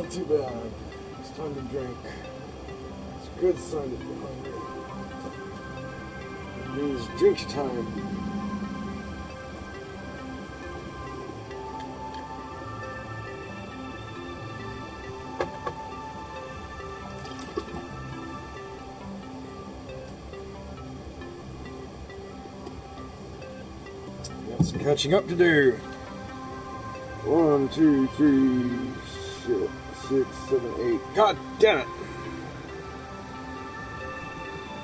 not too bad. It's time to drink. It's a good sign that you're hungry. It means drink time. Got some catching up to do. 1, 2, 3, 6, 7, 8. God damn it!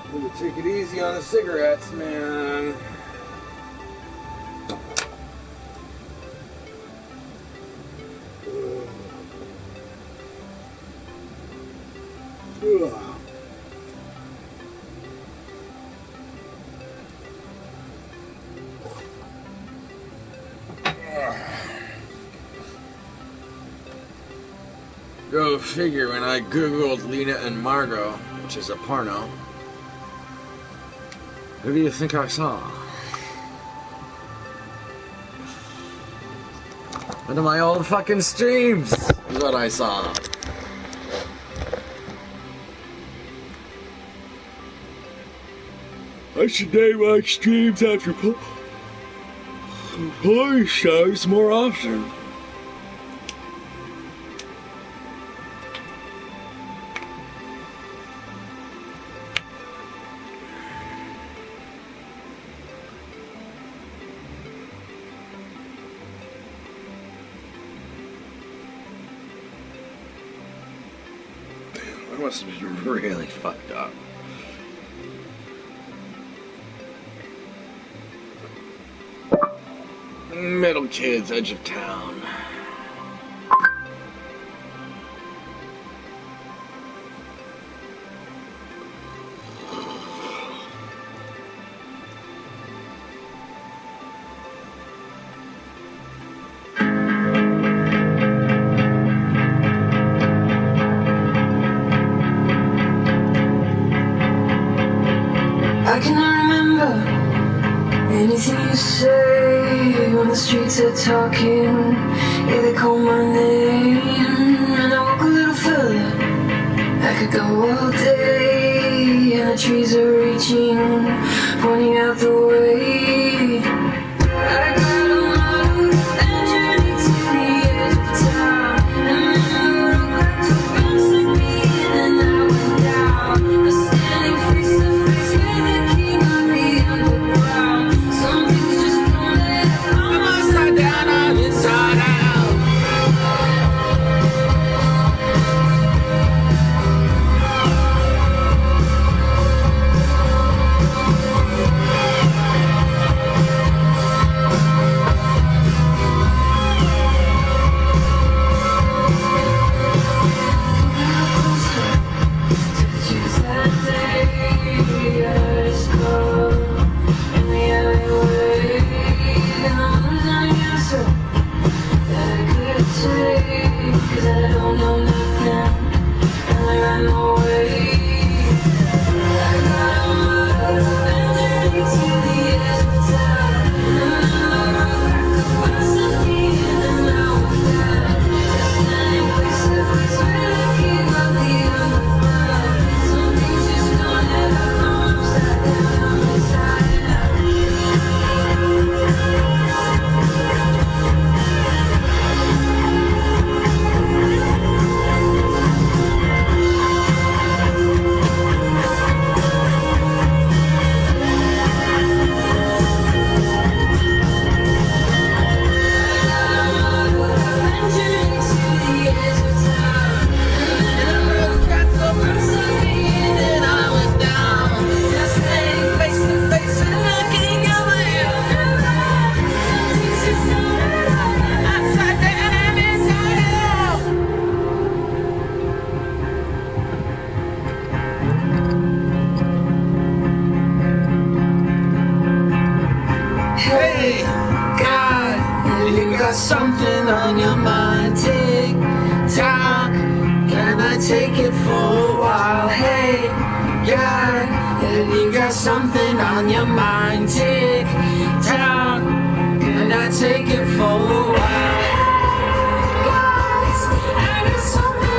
I'm gonna take it easy on the cigarettes, man. Ugh. Go figure, when I googled Lena and Margo, which is a porno, who do you think I saw? One of my old fucking streams is what I saw. I should name my streams after porn shows more often. I must have been really fucked up. Middle kids, edge of town. I cannot remember anything you say when the streets are talking. Yeah, they call my name, and I walk a little further. I could go all day, and the trees are reaching, pointing out the way. I got a model and journey to the edge of town, and then the road got to bounce like me, and then I went down. I'm standing face to face with the king of the underground. Some things just don't let out. I'm upside down, I'm inside out. Hey, God, you got something on your mind. Tick tock, can I take it for a while? Hey, God, you got something on your mind. Tick tock, can I take it for a while? Guys, I got something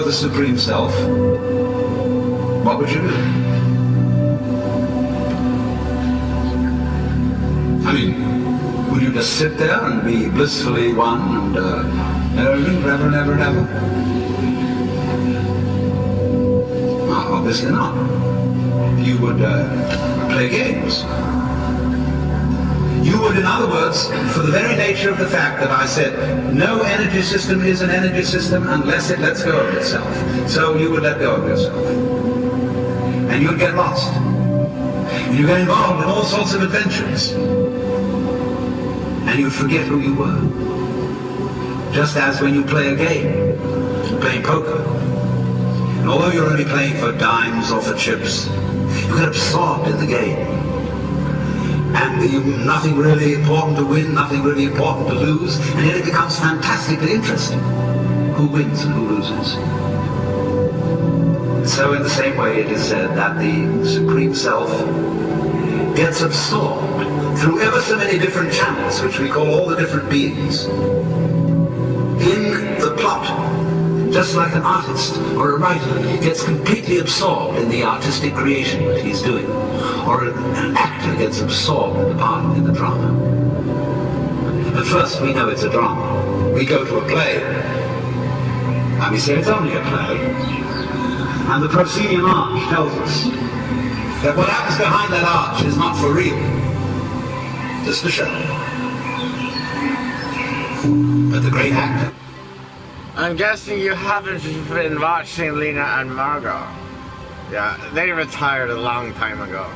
the Supreme Self, what would you do? I mean, would you just sit there and be blissfully one and never and ever? No, obviously not. You would play games. You would, in other words, for the very nature of the fact that I said no energy system is an energy system unless it lets go of itself. So you would let go of yourself. And you'd get lost. And you'd get involved in all sorts of adventures. And you'd forget who you were. Just as when you play a game, playing poker. And although you're only playing for dimes or for chips, you get absorbed in the game. And nothing really important to win, nothing really important to lose, and yet it becomes fantastically interesting. Who wins and who loses? So in the same way it is said that the Supreme Self gets absorbed through ever so many different channels, which we call all the different beings, in the plot. Just like an artist or a writer gets completely absorbed in the artistic creation that he's doing, or an actor gets absorbed in the part in the drama. At first we know it's a drama. We go to a play, and we say it's only a play, and the proscenium arch tells us that what happens behind that arch is not for real, just a show. But the great actor. I'm guessing you haven't been watching Lena and Margo. Yeah, they retired a long time ago.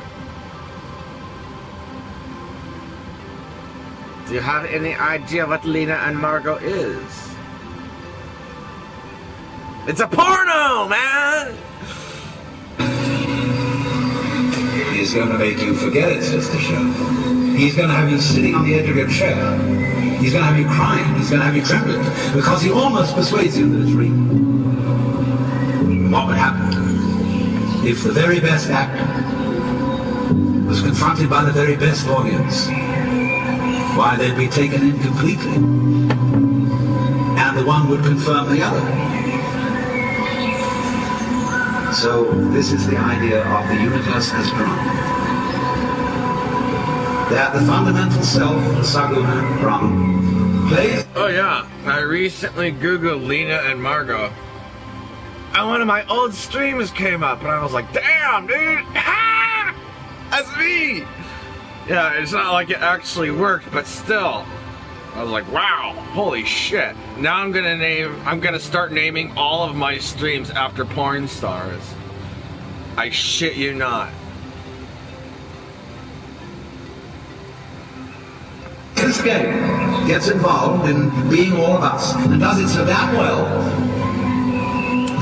Do you have any idea what Lena and Margo is? It's a porno, man! He's going to make you forget it's just a show. He's going to have you sitting on the edge of your chair. He's going to have you crying. He's going to have you trembling. Because he almost persuades you that it's real. What would happen if the very best actor was confronted by the very best audience? Why, they'd be taken in completely. And the one would confirm the other. So this is the idea of the universe as drama. That the fundamental self, the Saguna Brahman, plays... Oh yeah, I recently Googled Lena and Margo. And one of my old streams came up and I was like, damn dude! Ha! That's me! Yeah, it's not like it actually worked, but still. I was like, wow, holy shit. Now I'm gonna start naming all of my streams after porn stars. I shit you not. This game gets involved in being all of us, and does it so damn well.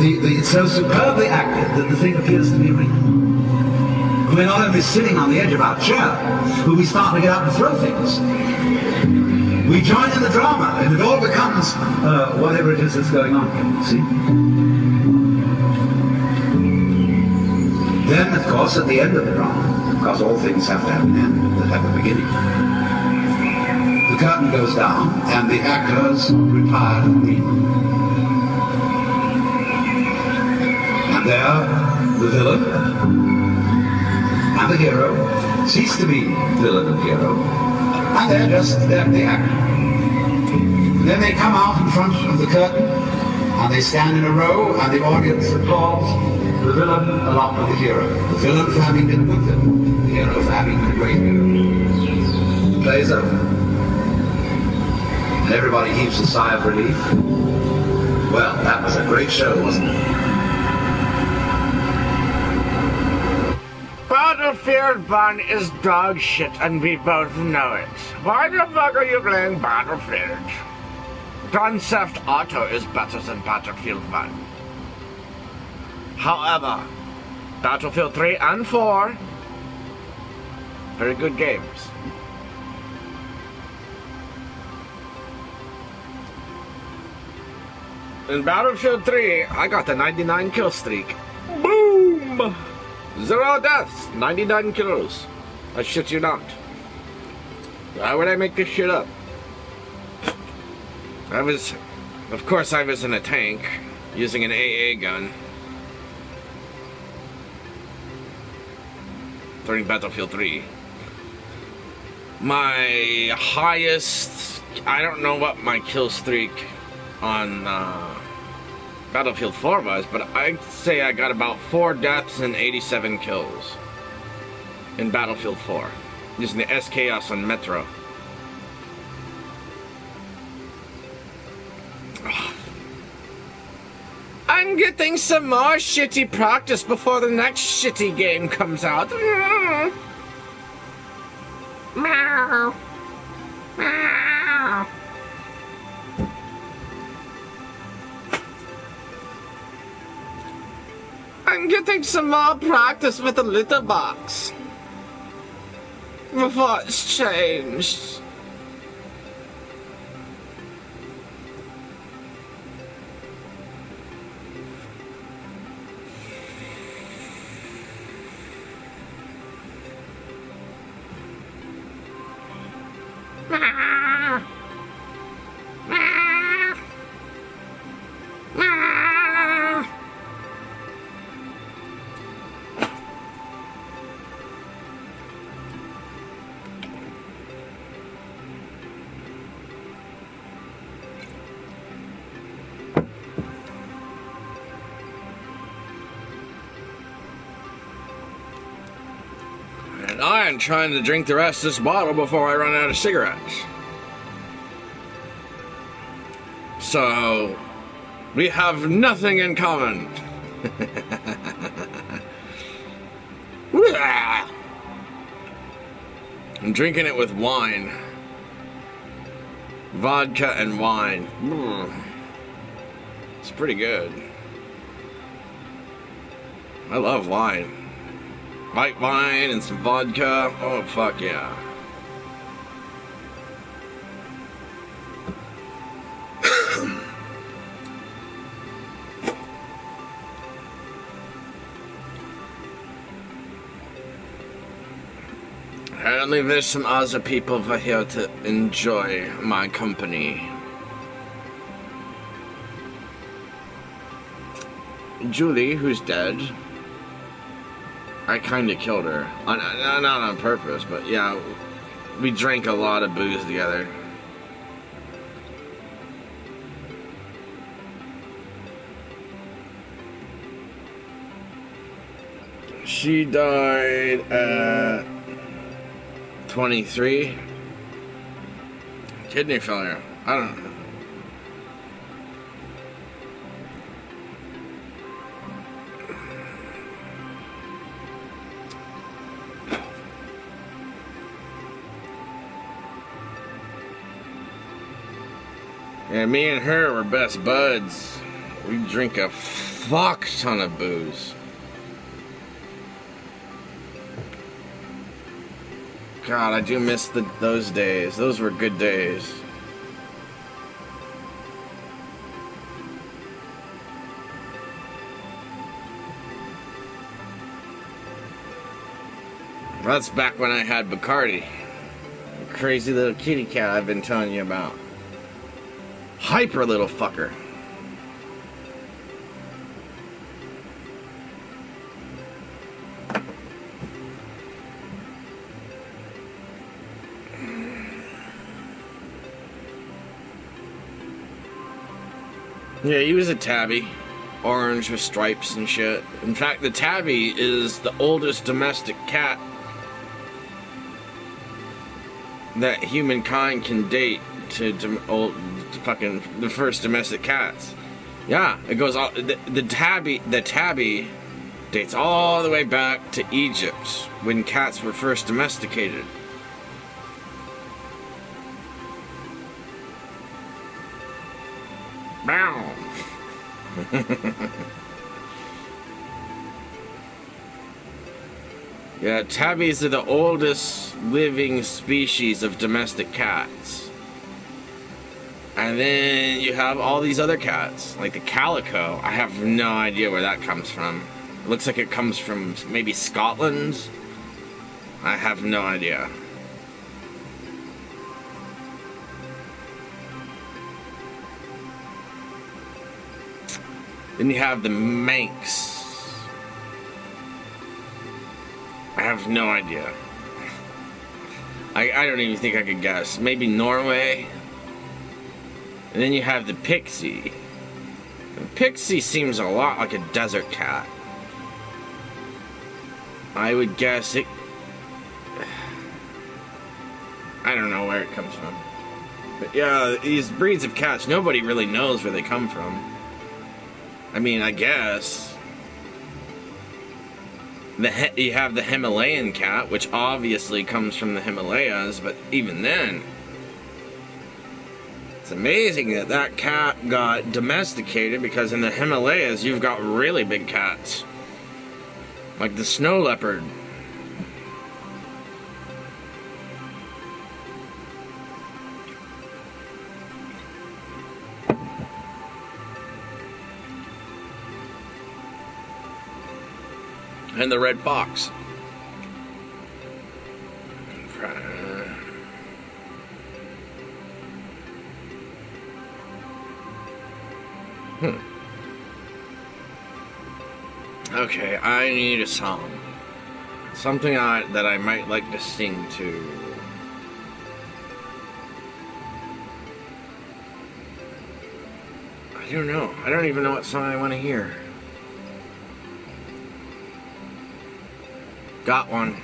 It's so superbly acted that the thing appears to be real. We're not only sitting on the edge of our chair, but we start to get up and throw things. We join in the drama, and it all becomes whatever it is that's going on. See? Then, of course, at the end of the drama, because all things have to have an end that have a beginning, the curtain goes down, and the actors retire and leave. And there, the villain and the hero cease to be villain and hero, and they're the actor. Then they come out in front of the curtain, and they stand in a row, and the audience applauds the villain along with the hero. The villain for having been a good villain, the hero for having been a great hero. The play is over. And everybody heaves a sigh of relief. Well, that was a great show, wasn't it? Battlefield 1 is dog shit, and we both know it. Why the fuck are you playing Battlefield? Grand Theft Auto is better than Battlefield 1. However, Battlefield 3 and 4, very good games. In Battlefield 3, I got the 99 kill streak. Boom! 0 deaths, 99 kills. I shit you not. Why would I make this shit up? Of course I was in a tank. using an AA gun during Battlefield 3. My highest, I don't know what my kill streak on Battlefield 4 was, but I'd say I got about 4 deaths and 87 kills in Battlefield 4 using the S-Chaos on Metro. I'm getting some more shitty practice before the next shitty game comes out. Meow. Meow. I'm getting some more practice with the litter box before it's changed. And I am trying to drink the rest of this bottle before I run out of cigarettes. So, we have nothing in common. I'm drinking it with wine. Vodka and wine. It's pretty good. I love wine. White wine and some vodka. Oh, fuck yeah. Apparently there's some other people over here to enjoy my company. Julie, who's dead. I kinda killed her. Not on purpose, but yeah, we drank a lot of booze together. She died at 23. Kidney failure. I don't know. Yeah, me and her were best buds. We drink a fuck ton of booze. God, I do miss those days. Those were good days. That's back when I had Bacardi. The crazy little kitty cat I've been telling you about. Hyper little fucker. Yeah, he was a tabby. Orange with stripes and shit. In fact, the tabby is the oldest domestic cat that humankind can date to fucking the first domestic cats. Yeah, it goes all the tabby dates all the way back to Egypt when cats were first domesticated. Bow. Yeah, tabbies are the oldest living species of domestic cats. And then you have all these other cats, like the calico. I have no idea where that comes from. It looks like it comes from maybe Scotland. I have no idea. Then you have the Manx. I have no idea. I don't even think I could guess. Maybe Norway. And then you have the Pixie. The Pixie seems a lot like a desert cat. I would guess it... I don't know where it comes from. But yeah, these breeds of cats, nobody really knows where they come from. I mean, I guess... You have the Himalayan cat, which obviously comes from the Himalayas, but even then... It's amazing that that cat got domesticated, because in the Himalayas, you've got really big cats. Like the snow leopard. And the red fox. Okay, I need a song. Something that I might like to sing to. I don't know. I don't even know what song I want to hear. Got one.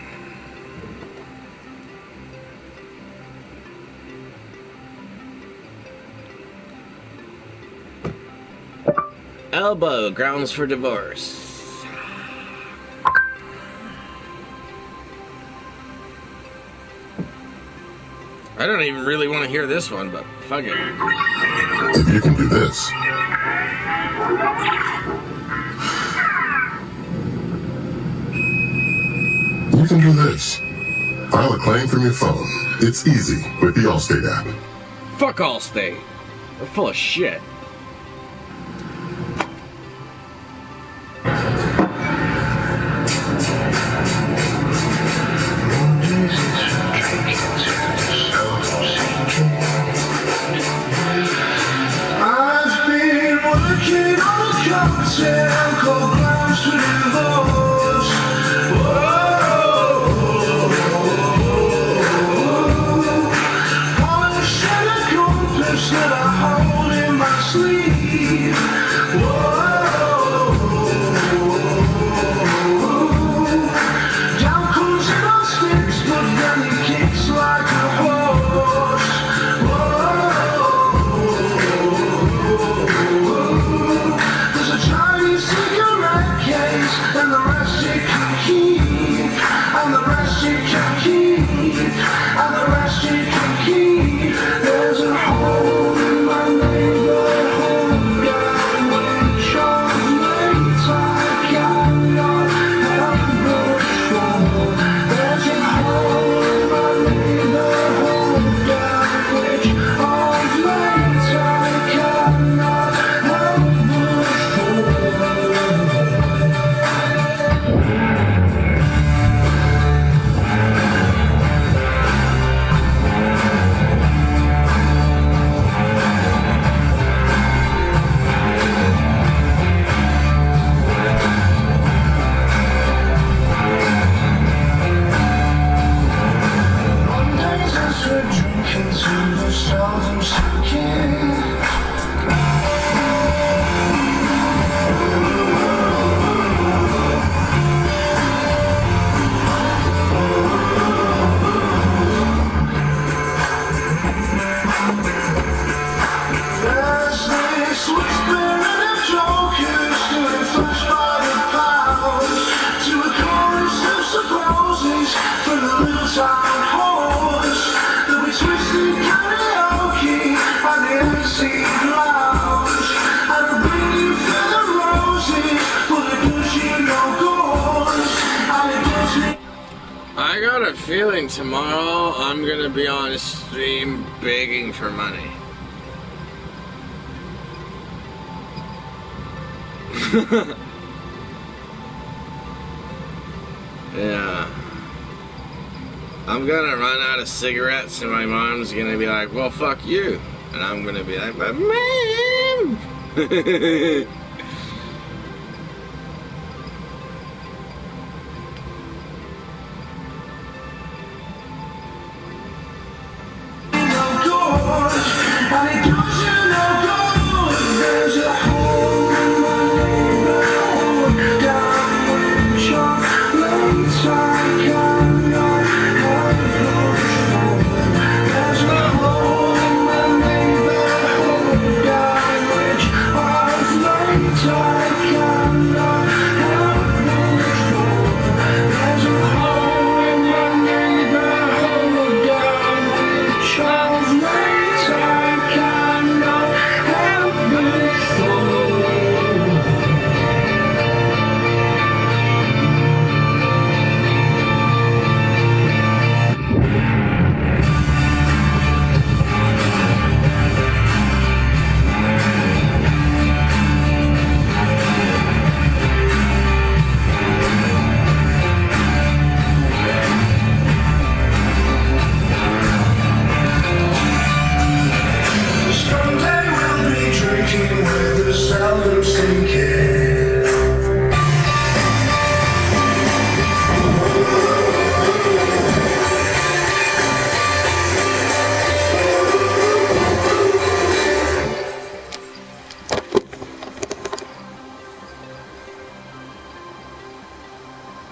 Elbow, Grounds for Divorce. I don't even really want to hear this one, but fuck it. If you can do this. You can do this. File a claim from your phone. It's easy with the Allstate app. Fuck Allstate. They're full of shit. I've been working on a cocktail called Grounds for Divorce. Polish and a compass that I hold in my sleeve. Down comes it on sticks, but then he kicks like a horse. There's a Chinese cigarette case, and the rest you can keep, and the rest you can keep, and the rest you can keep. There's a hole in my neighborhood, down which of late I cannot help but fall. There's a hole in my neighborhood, down which of late I cannot help but fall. Mondays as we're drinking to the seldom sinking. There's this whispering of jokers doing flesh by the pound to a chorus of supposes for the little town horse. There'll be twisted karaoke and the MC lounge, and I'll bring you for the roses for the bushy no gauze, and it gives me. I got a feeling tomorrow I'm gonna be on a stream begging for money. Yeah. I'm gonna run out of cigarettes and my mom's gonna be like, well, fuck you. And I'm gonna be like, but mom!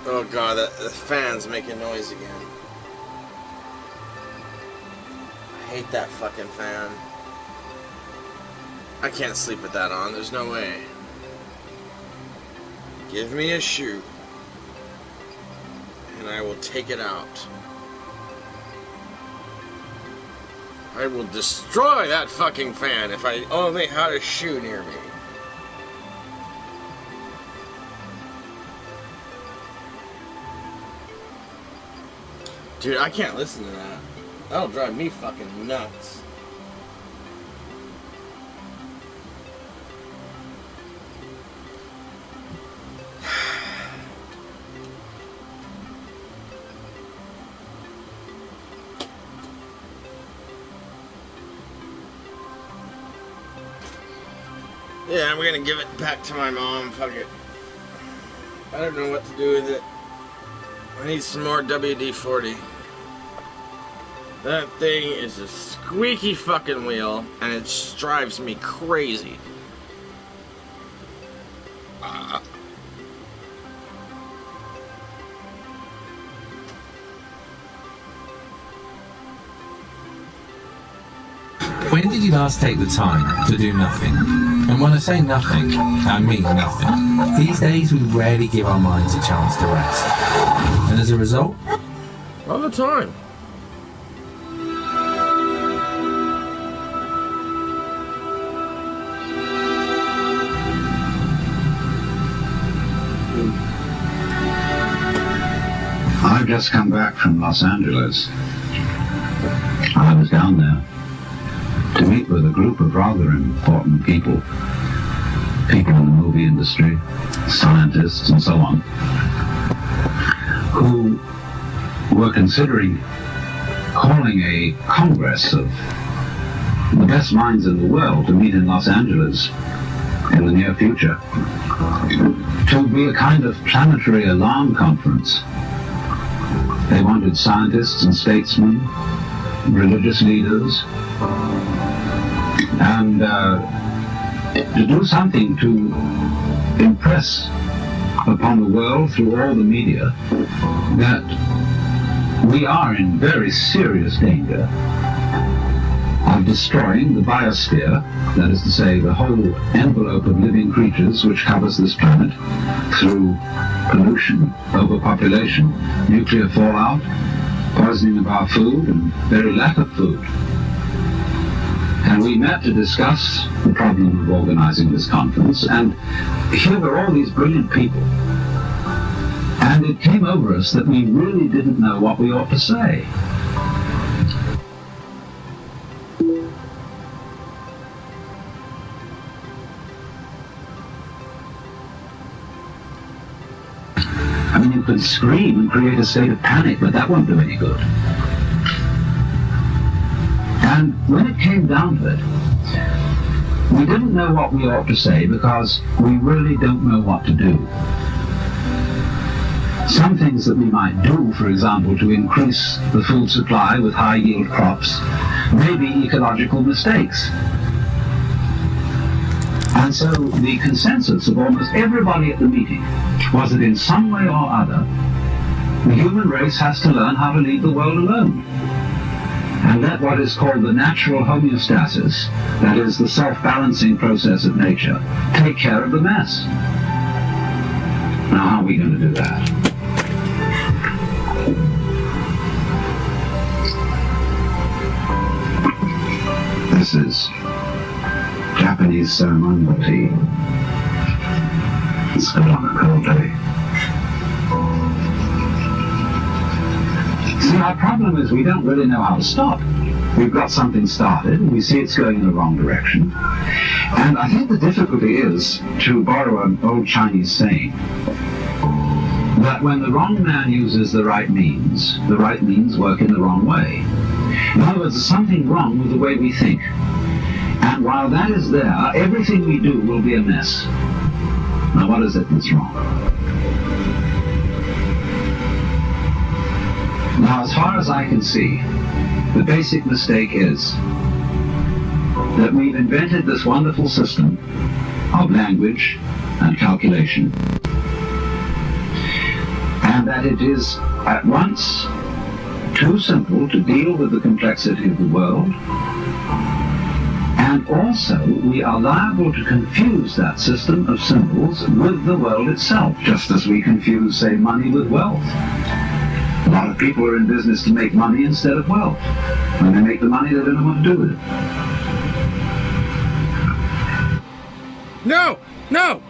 Oh god, the fan's making noise again. I hate that fucking fan. I can't sleep with that on, there's no way. Give me a shoe, and I will take it out. I will destroy that fucking fan if I only had a shoe near me. Dude, I can't listen to that. That'll drive me fucking nuts. Yeah, I'm gonna give it back to my mom. Fuck it. I don't know what to do with it. I need some more WD-40. That thing is a squeaky fucking wheel, and it drives me crazy. When did you last take the time to do nothing? And when I say nothing, I mean nothing. These days we rarely give our minds a chance to rest. And as a result? All the time. I've just come back from Los Angeles. I was down there to meet with a group of rather important people. People in the movie industry, scientists and so on, who were considering calling a congress of the best minds in the world to meet in Los Angeles in the near future, to be a kind of planetary alarm conference. They wanted scientists and statesmen, religious leaders, and to do something to impress upon the world through all the media that we are in very serious danger of destroying the biosphere, that is to say, the whole envelope of living creatures which covers this planet, through pollution, overpopulation, nuclear fallout, poisoning of our food, and very lack of food. And we met to discuss the problem of organizing this conference, and here were all these brilliant people. And it came over us that we really didn't know what we ought to say. I mean, you could scream and create a state of panic, but that won't do any good. And when it came down to it, we didn't know what we ought to say because we really don't know what to do. Some things that we might do, for example, to increase the food supply with high-yield crops, may be ecological mistakes. And so the consensus of almost everybody at the meeting was that in some way or other, the human race has to learn how to leave the world alone. And let what is called the natural homeostasis, that is the self-balancing process of nature, take care of the mess. Now, how are we going to do that? This is Japanese ceremonial tea. It's good on a cold day. See, our problem is we don't really know how to stop. We've got something started, and we see it's going in the wrong direction. And I think the difficulty is, to borrow an old Chinese saying, that when the wrong man uses the right means work in the wrong way. In other words, there's something wrong with the way we think. And while that is there, everything we do will be a mess. Now, what is it that's wrong? Now, as far as I can see, the basic mistake is that we've invented this wonderful system of language and calculation, and that it is at once too simple to deal with the complexity of the world, and also we are liable to confuse that system of symbols with the world itself, just as we confuse, say, money with wealth. A lot of people are in business to make money instead of wealth. When they make the money, they don't know what to do with it. No! No!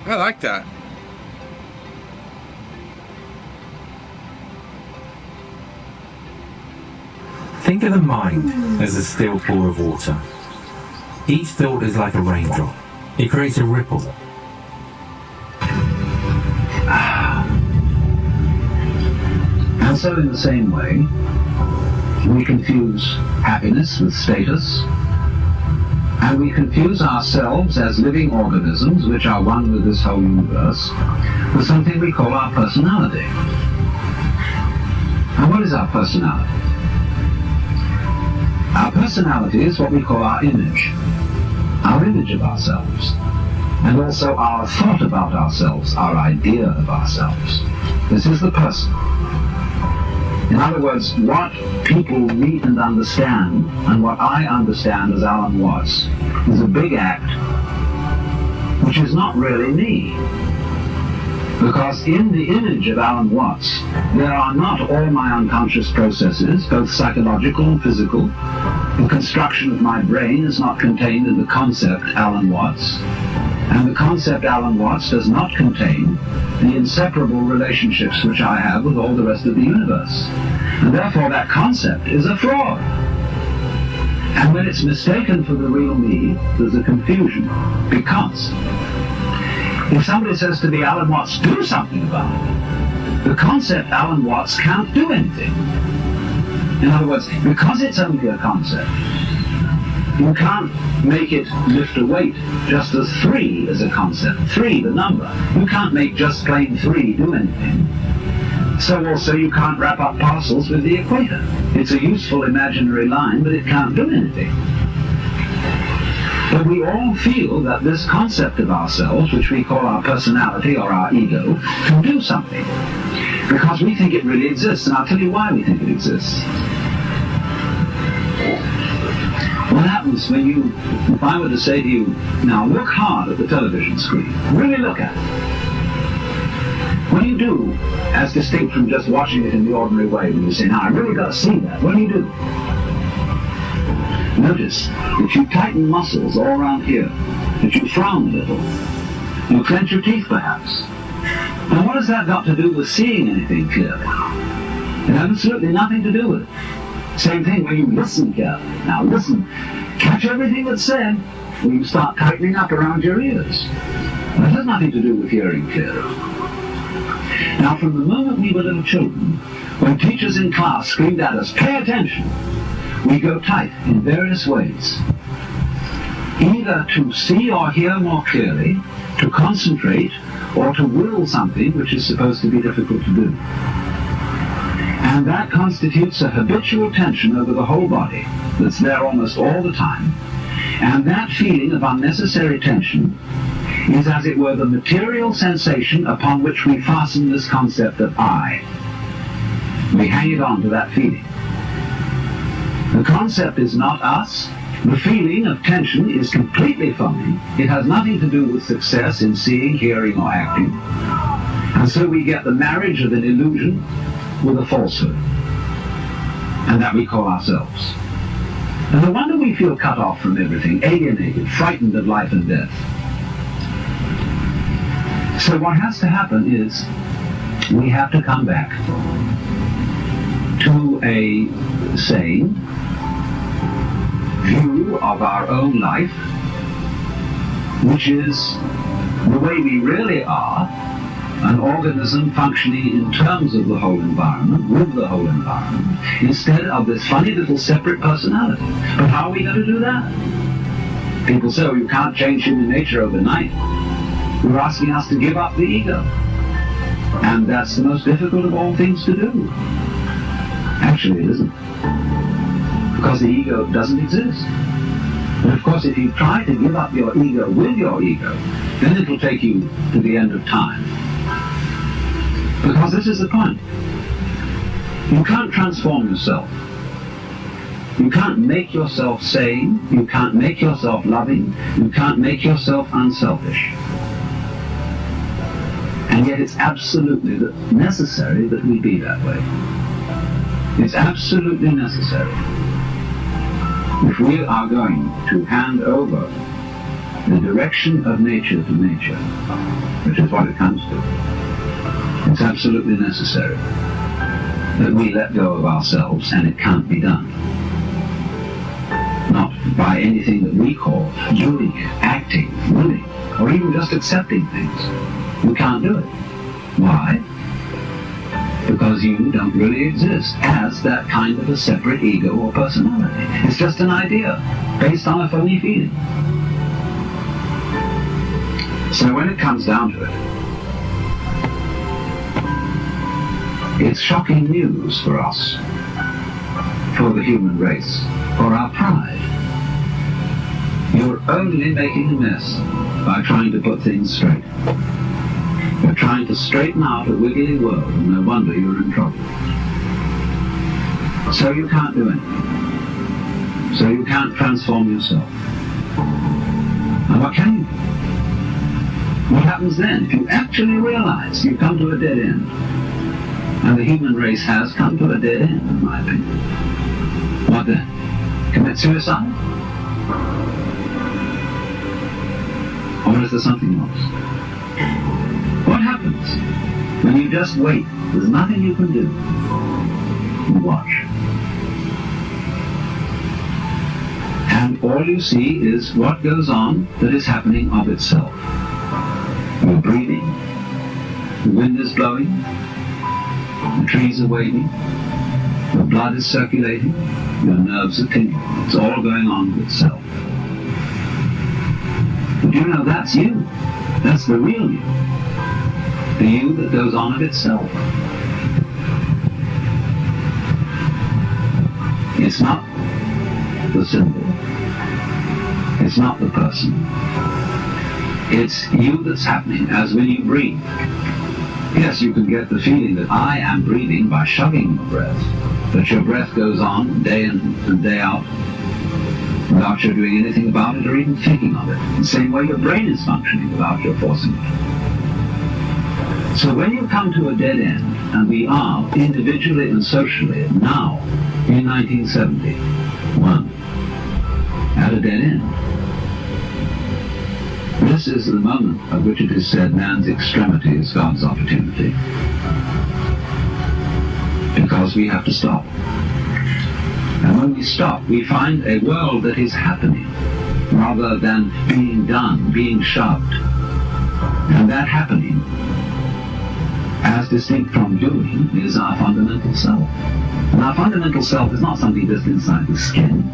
I like that. Think of the mind as a still pool of water. Each thought is like a raindrop. It creates a ripple. And so in the same way, we confuse happiness with status, and we confuse ourselves as living organisms which are one with this whole universe with something we call our personality. And what is our personality? Our personality is what we call our image of ourselves, and also our thought about ourselves, our idea of ourselves. This is the person. In other words, what people read and understand, and what I understand as Alan Watts, is a big act which is not really me. Because in the image of Alan Watts, there are not all my unconscious processes, both psychological and physical. The construction of my brain is not contained in the concept Alan Watts, and the concept Alan Watts does not contain the inseparable relationships which I have with all the rest of the universe. And therefore that concept is a fraud. And when it's mistaken for the real me, there's a confusion. Because if somebody says to me, Alan Watts, do something about it, the concept Alan Watts can't do anything. In other words, because it's only a concept, you can't make it lift a weight, just as 3 is a concept. 3, the number. You can't make just plain 3 do anything. So also you can't wrap up parcels with the equator. It's a useful imaginary line, but it can't do anything. But we all feel that this concept of ourselves, which we call our personality or our ego, can do something. Because we think it really exists, and I'll tell you why we think it exists. What happens when if I were to say to you, now look hard at the television screen, really look at it. What do you do, as distinct from just watching it in the ordinary way, when you say, now I really got to see that? What do you do? Notice that you tighten muscles all around here, that you frown a little, you clench your teeth perhaps. Now what has that got to do with seeing anything clearly? It has absolutely nothing to do with it. Same thing when you listen carefully. Now listen, catch everything that's said, when you start tightening up around your ears. That has nothing to do with hearing clearly. Now from the moment we were little children, when teachers in class screamed at us, pay attention, we go tight in various ways. Either to see or hear more clearly, to concentrate, or to will something which is supposed to be difficult to do. And that constitutes a habitual tension over the whole body that's there almost all the time. And that feeling of unnecessary tension is, as it were, the material sensation upon which we fasten this concept of I. We hang it on to that feeling. The concept is not us. The feeling of tension is completely phony. It has nothing to do with success in seeing, hearing, or acting. And so we get the marriage of an illusion with a falsehood. And that we call ourselves. And no wonder we feel cut off from everything, alienated, frightened of life and death. So what has to happen is we have to come back to a sane view of our own life, which is the way we really are, an organism functioning in terms of the whole environment, with the whole environment, instead of this funny little separate personality. But how are we going to do that? People say, oh, you can't change human nature overnight. You're asking us to give up the ego. And that's the most difficult of all things to do. Actually, it isn't. Because the ego doesn't exist. And of course, if you try to give up your ego with your ego, then it'll take you to the end of time. Because this is the point. You can't transform yourself. You can't make yourself sane. You can't make yourself loving. You can't make yourself unselfish. And yet it's absolutely necessary that we be that way. It's absolutely necessary. If we are going to hand over the direction of nature to nature, which is what it comes to, it's absolutely necessary that we let go of ourselves, and it can't be done. Not by anything that we call doing, acting, willing, or even just accepting things. You can't do it. Why? Because you don't really exist as that kind of a separate ego or personality. It's just an idea based on a phony feeling. So when it comes down to it, it's shocking news for us, for the human race, for our pride. You're only making a mess by trying to put things straight. You're trying to straighten out a wiggly world, and no wonder you're in trouble. So you can't do anything. So you can't transform yourself. And what can you do? What happens then? If you actually realize you've come to a dead end, and the human race has come to a dead end, in my opinion, what then? Commit suicide? Or is there something else? What happens when you just wait? There's nothing you can do. You watch. And all you see is what goes on that is happening of itself. You're breathing, the wind is blowing, the trees are waving, the blood is circulating, your nerves are tingling. It's all going on with itself. But you know, that's you. That's the real you. The you that goes on of itself. It's not the symbol. It's not the person. It's you that's happening, as when you breathe. Yes, you can get the feeling that I am breathing by shoving your breath, but your breath goes on day in and day out without your doing anything about it or even thinking of it. The same way your brain is functioning without your forcing it. So when you come to a dead end, and we are individually and socially now in 1971 at a dead end, this is the moment at which it is said man's extremity is God's opportunity. Because we have to stop. And when we stop, we find a world that is happening rather than being done, being shoved. And that happening, as distinct from doing, is our fundamental self. And our fundamental self is not something just inside the skin.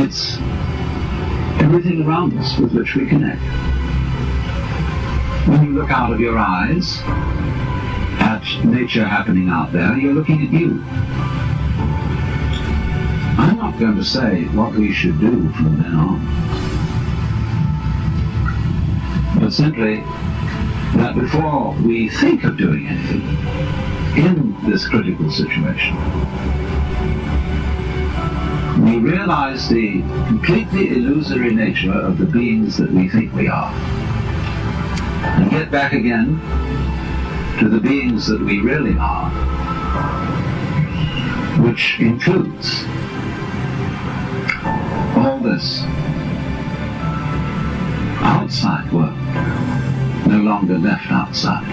It's everything around us with which we connect. When you look out of your eyes at nature happening out there, you're looking at you. I'm not going to say what we should do from then on, but simply that before we think of doing anything in this critical situation, we realize the completely illusory nature of the beings that we think we are, and get back again to the beings that we really are, which includes all this outside world, no longer left outside.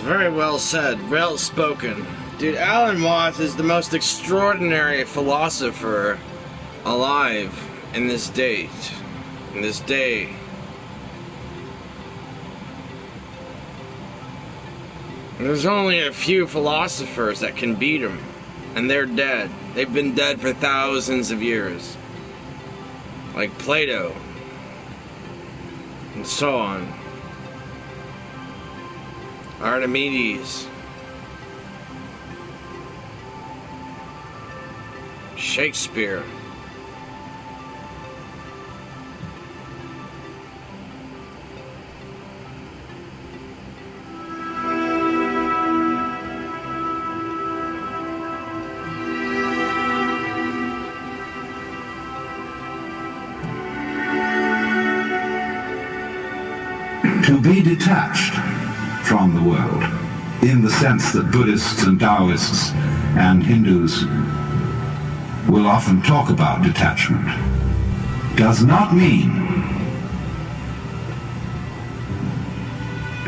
Very well said, well spoken. Dude, Alan Watts is the most extraordinary philosopher alive in this day. There's only a few philosophers that can beat him, and they're dead. They've been dead for thousands of years. Like Plato, and so on. Archimedes, Shakespeare. To be detached from the world, in the sense that Buddhists and Taoists and Hindus will often talk about detachment, does not mean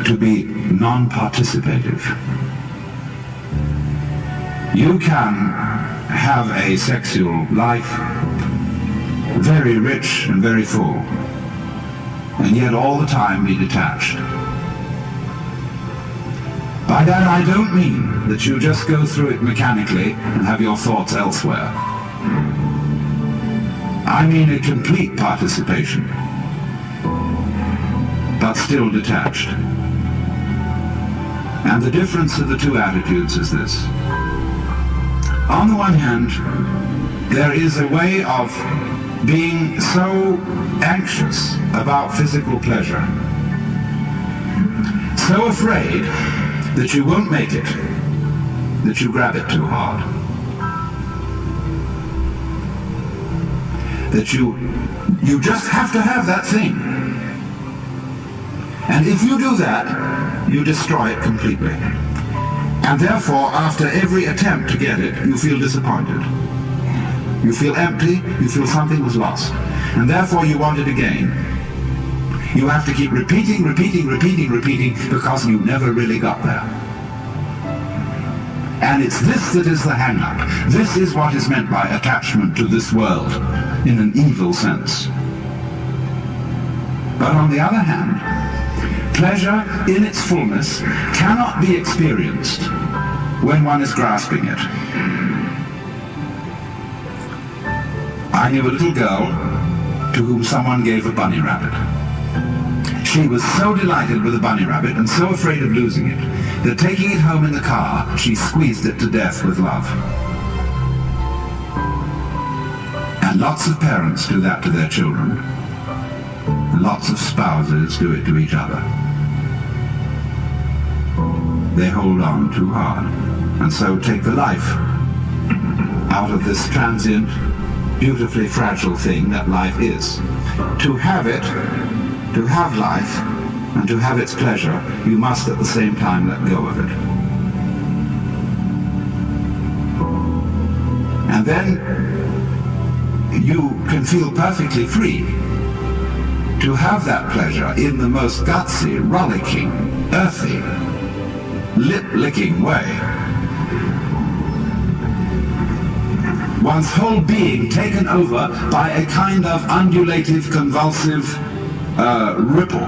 to be non-participative. You can have a sexual life very rich and very full, and yet all the time be detached. By that I don't mean that you just go through it mechanically and have your thoughts elsewhere. I mean a complete participation, but still detached. And the difference of the two attitudes is this. On the one hand, there is a way of being so anxious about physical pleasure, so afraid that you won't make it, that you grab it too hard, that you just have to have that thing. And if you do that, you destroy it completely. And therefore, after every attempt to get it, you feel disappointed. You feel empty, you feel something was lost. And therefore you want it again. You have to keep repeating, because you never really got there. And it's this that is the hang-up. This is what is meant by attachment to this world, in an evil sense. But on the other hand, pleasure in its fullness cannot be experienced when one is grasping it. I knew a little girl to whom someone gave a bunny rabbit. She was so delighted with the bunny rabbit and so afraid of losing it that taking it home in the car, she squeezed it to death with love. And lots of parents do that to their children. And lots of spouses do it to each other. They hold on too hard, and so take the life out of this transient, beautifully fragile thing that life is. To have it, to have life, and to have its pleasure, you must at the same time let go of it. And then you can feel perfectly free to have that pleasure in the most gutsy, rollicking, earthy, lip-licking way. One's whole being taken over by a kind of undulative, convulsive, ripple,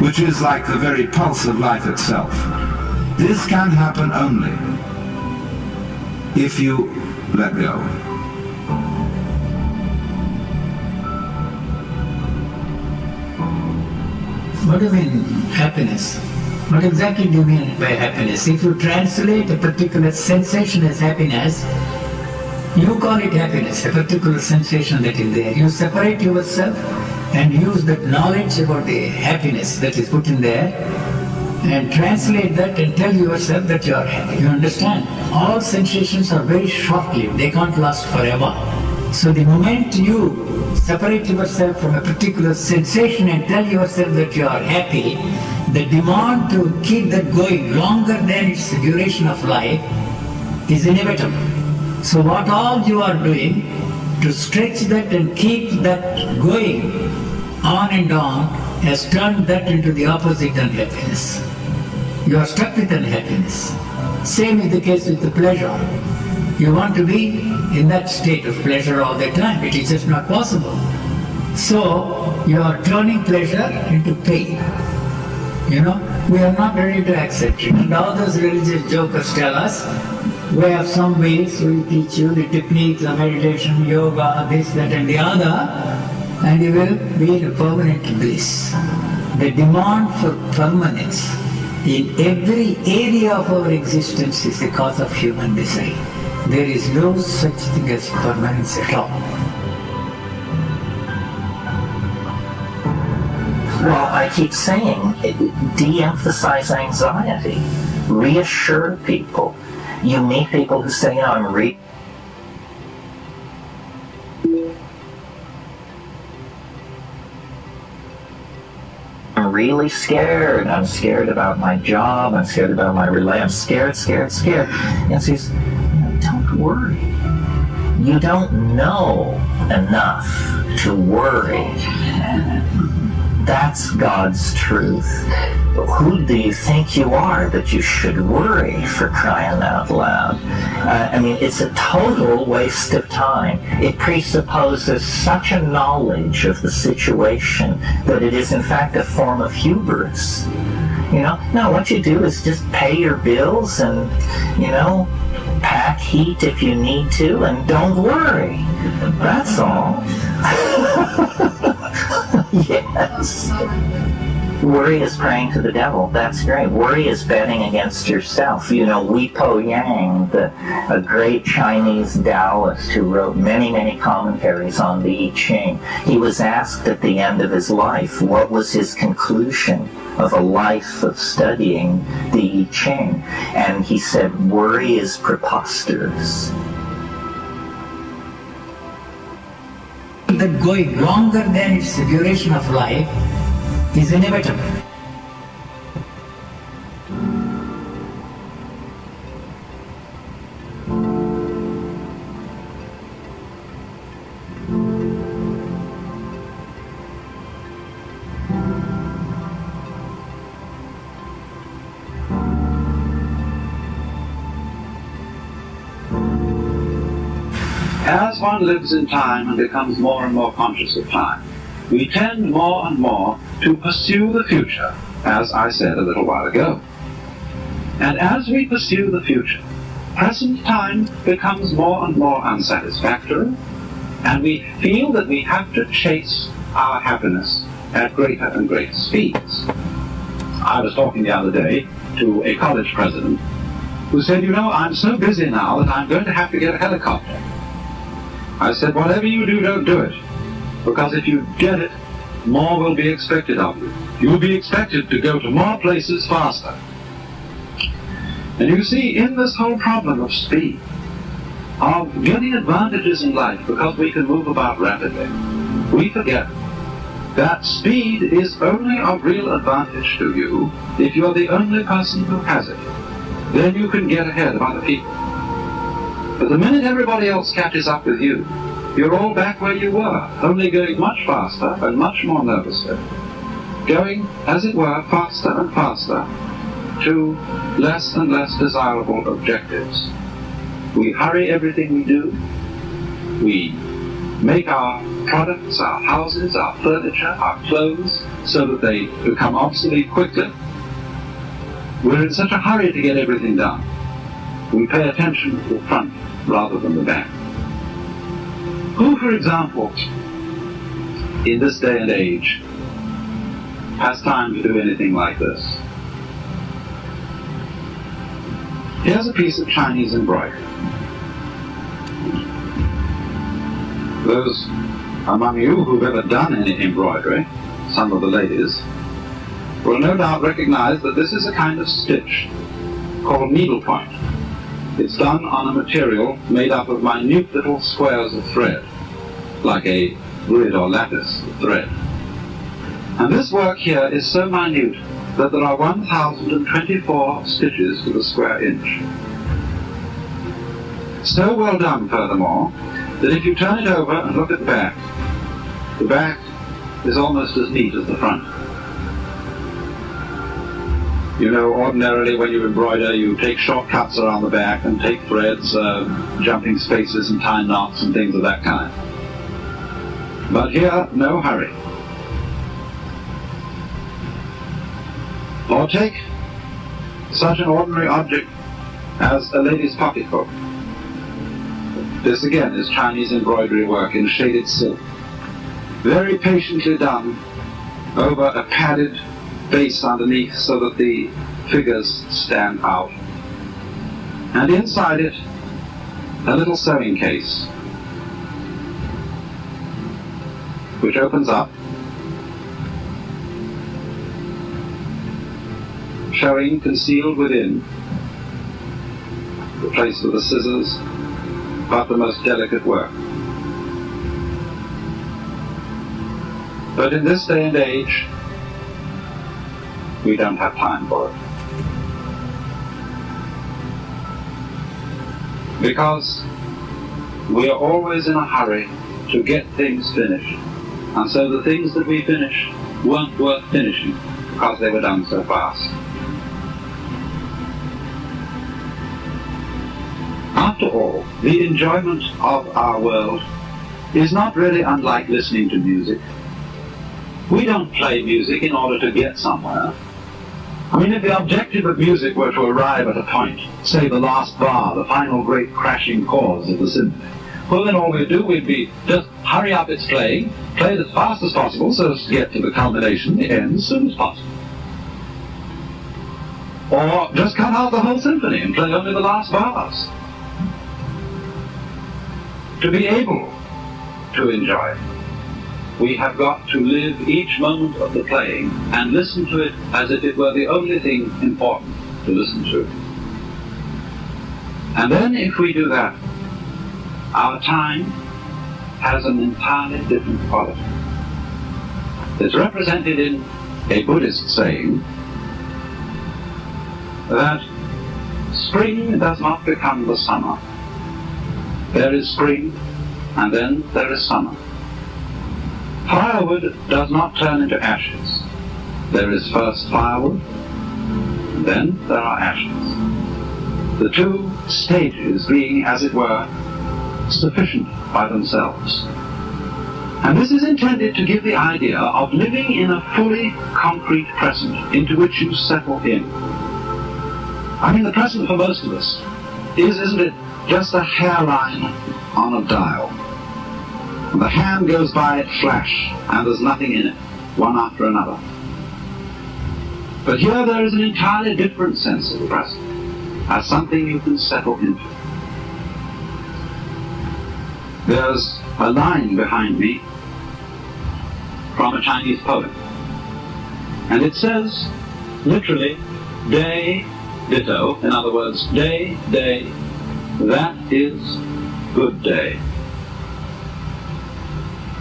which is like the very pulse of life itself. This can happen only if you let go. What do you mean happiness? What exactly do you mean by happiness? If you translate a particular sensation as happiness, you call it happiness, a particular sensation that is there. You separate yourself and use that knowledge about the happiness that is put in there and translate that and tell yourself that you are happy. You understand? All sensations are very short-lived. They can't last forever. So the moment you separate yourself from a particular sensation and tell yourself that you are happy, the demand to keep that going longer than its duration of life is inevitable. So what all you are doing to stretch that and keep that going on and on has turned that into the opposite unhappiness. You are stuck with unhappiness. Same is the case with the pleasure. You want to be in that state of pleasure all the time. It is just not possible. So you are turning pleasure into pain. You know, we are not ready to accept it. And all those religious jokers tell us, we have some ways, we teach you the techniques of meditation, yoga, this, that and the other, and you will be in a permanent bliss. The demand for permanence in every area of our existence is the cause of human desire. There is no such thing as permanence at all. Well, I keep saying, de-emphasize anxiety, reassure people. You meet people who say, I'm really scared. I'm scared about my job. I'm scared about my relationship. I'm scared. And she says, don't worry. You don't know enough to worry. That's God's truth. Who do you think you are that you should worry, for crying out loud? I mean, it's a total waste of time. It presupposes such a knowledge of the situation that it is in fact a form of hubris. You know, no, what you do is just pay your bills and, you know, pack heat if you need to, and don't worry. That's all. Yes. Worry is praying to the devil. That's great. Worry is betting against yourself. You know, Wi Po Yang, a great Chinese Taoist who wrote many, many commentaries on the I Ching, he was asked at the end of his life what was his conclusion of a life of studying the I Ching. And he said, worry is preposterous. That going longer than its duration of life is inevitable. As one lives in time and becomes more and more conscious of time, we tend more and more to pursue the future, as I said a little while ago. And as we pursue the future, present time becomes more and more unsatisfactory, and we feel that we have to chase our happiness at greater and greater speeds. I was talking the other day to a college president who said, you know, I'm so busy now that I'm going to have to get a helicopter. I said, whatever you do, don't do it. Because if you get it, more will be expected of you. You'll be expected to go to more places faster. And you see, in this whole problem of speed, of getting advantages in life because we can move about rapidly, we forget that speed is only of real advantage to you if you're the only person who has it. Then you can get ahead of other people. But the minute everybody else catches up with you, you're all back where you were, only going much faster and much more nervously. Going, as it were, faster and faster to less and less desirable objectives. We hurry everything we do. We make our products, our houses, our furniture, our clothes, so that they become obsolete quickly. We're in such a hurry to get everything done. We pay attention to the front rather than the back. Who, for example, in this day and age, has time to do anything like this? Here's a piece of Chinese embroidery. Those among you who've ever done any embroidery, some of the ladies, will no doubt recognize that this is a kind of stitch called needlepoint. It's done on a material made up of minute little squares of thread, like a grid or lattice of thread. And this work here is so minute that there are 1,024 stitches to the square inch. So well done, furthermore, that if you turn it over and look at the back is almost as neat as the front. You know, ordinarily when you embroider, you take shortcuts around the back and take threads, jumping spaces and tie knots and things of that kind. But here, no hurry. Or take such an ordinary object as a lady's pocketbook. This again is Chinese embroidery work in shaded silk, very patiently done over a padded base underneath so that the figures stand out. And inside it, a little sewing case, which opens up, showing concealed within the place for the scissors, but the most delicate work. But in this day and age, we don't have time for it. Because we are always in a hurry to get things finished. And so the things that we finish weren't worth finishing because they were done so fast. After all, the enjoyment of our world is not really unlike listening to music. We don't play music in order to get somewhere. I mean, if the objective of music were to arrive at a point, say the last bar, the final great crashing chords of the symphony, well then all we'd do would be just hurry up its playing, play it as fast as possible so as to get to the culmination, the end, as soon as possible. Or just cut out the whole symphony and play only the last bars. To be able to enjoy it, we have got to live each moment of the playing and listen to it as if it were the only thing important to listen to. And then if we do that, our time has an entirely different quality. It's represented in a Buddhist saying that spring does not become the summer. There is spring, and then there is summer. Firewood does not turn into ashes. There is first firewood, and then there are ashes. The two stages being, as it were, sufficient by themselves. And this is intended to give the idea of living in a fully concrete present into which you settle in. I mean, the present for most of us is, isn't it, just a hairline on a dial. And the hand goes by it flash, and there's nothing in it, one after another. But here there is an entirely different sense of the present, as something you can settle into. There's a line behind me from a Chinese poet, and it says, literally, day, ditto, in other words, day, day, that is good day.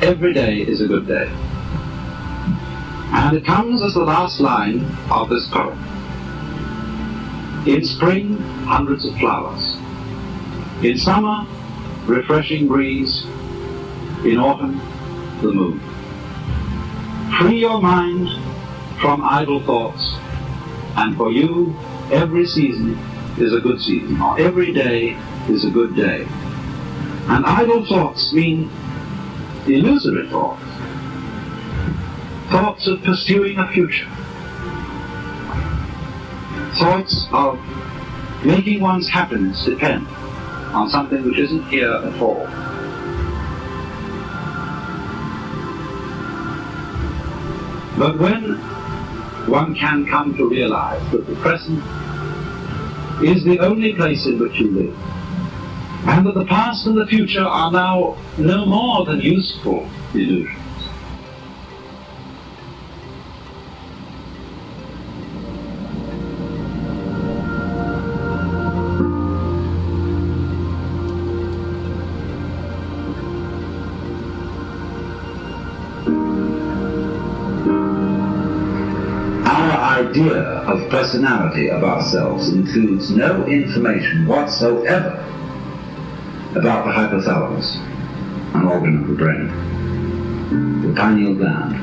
Every day is a good day. And it comes as the last line of this poem. In spring, hundreds of flowers. In summer, refreshing breeze. In autumn, the moon. Free your mind from idle thoughts, and for you, every season is a good season, or every day is a good day. And idle thoughts mean illusory thoughts. Thoughts of pursuing a future. Thoughts of making one's happiness depend on something which isn't here at all. But when one can come to realize that the present is the only place in which you live, and that the past and the future are now no more than useful illusions, idea of personality of ourselves includes no information whatsoever about the hypothalamus, an organ of the brain, the pineal gland,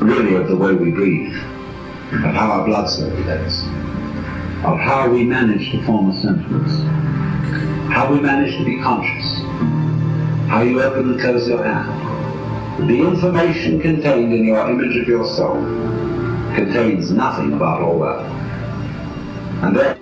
really of the way we breathe, of how our blood circulates, of how we manage to form a sentence, how we manage to be conscious, how you open and close your hand. The information contained in your image of yourself contains nothing about all that. And then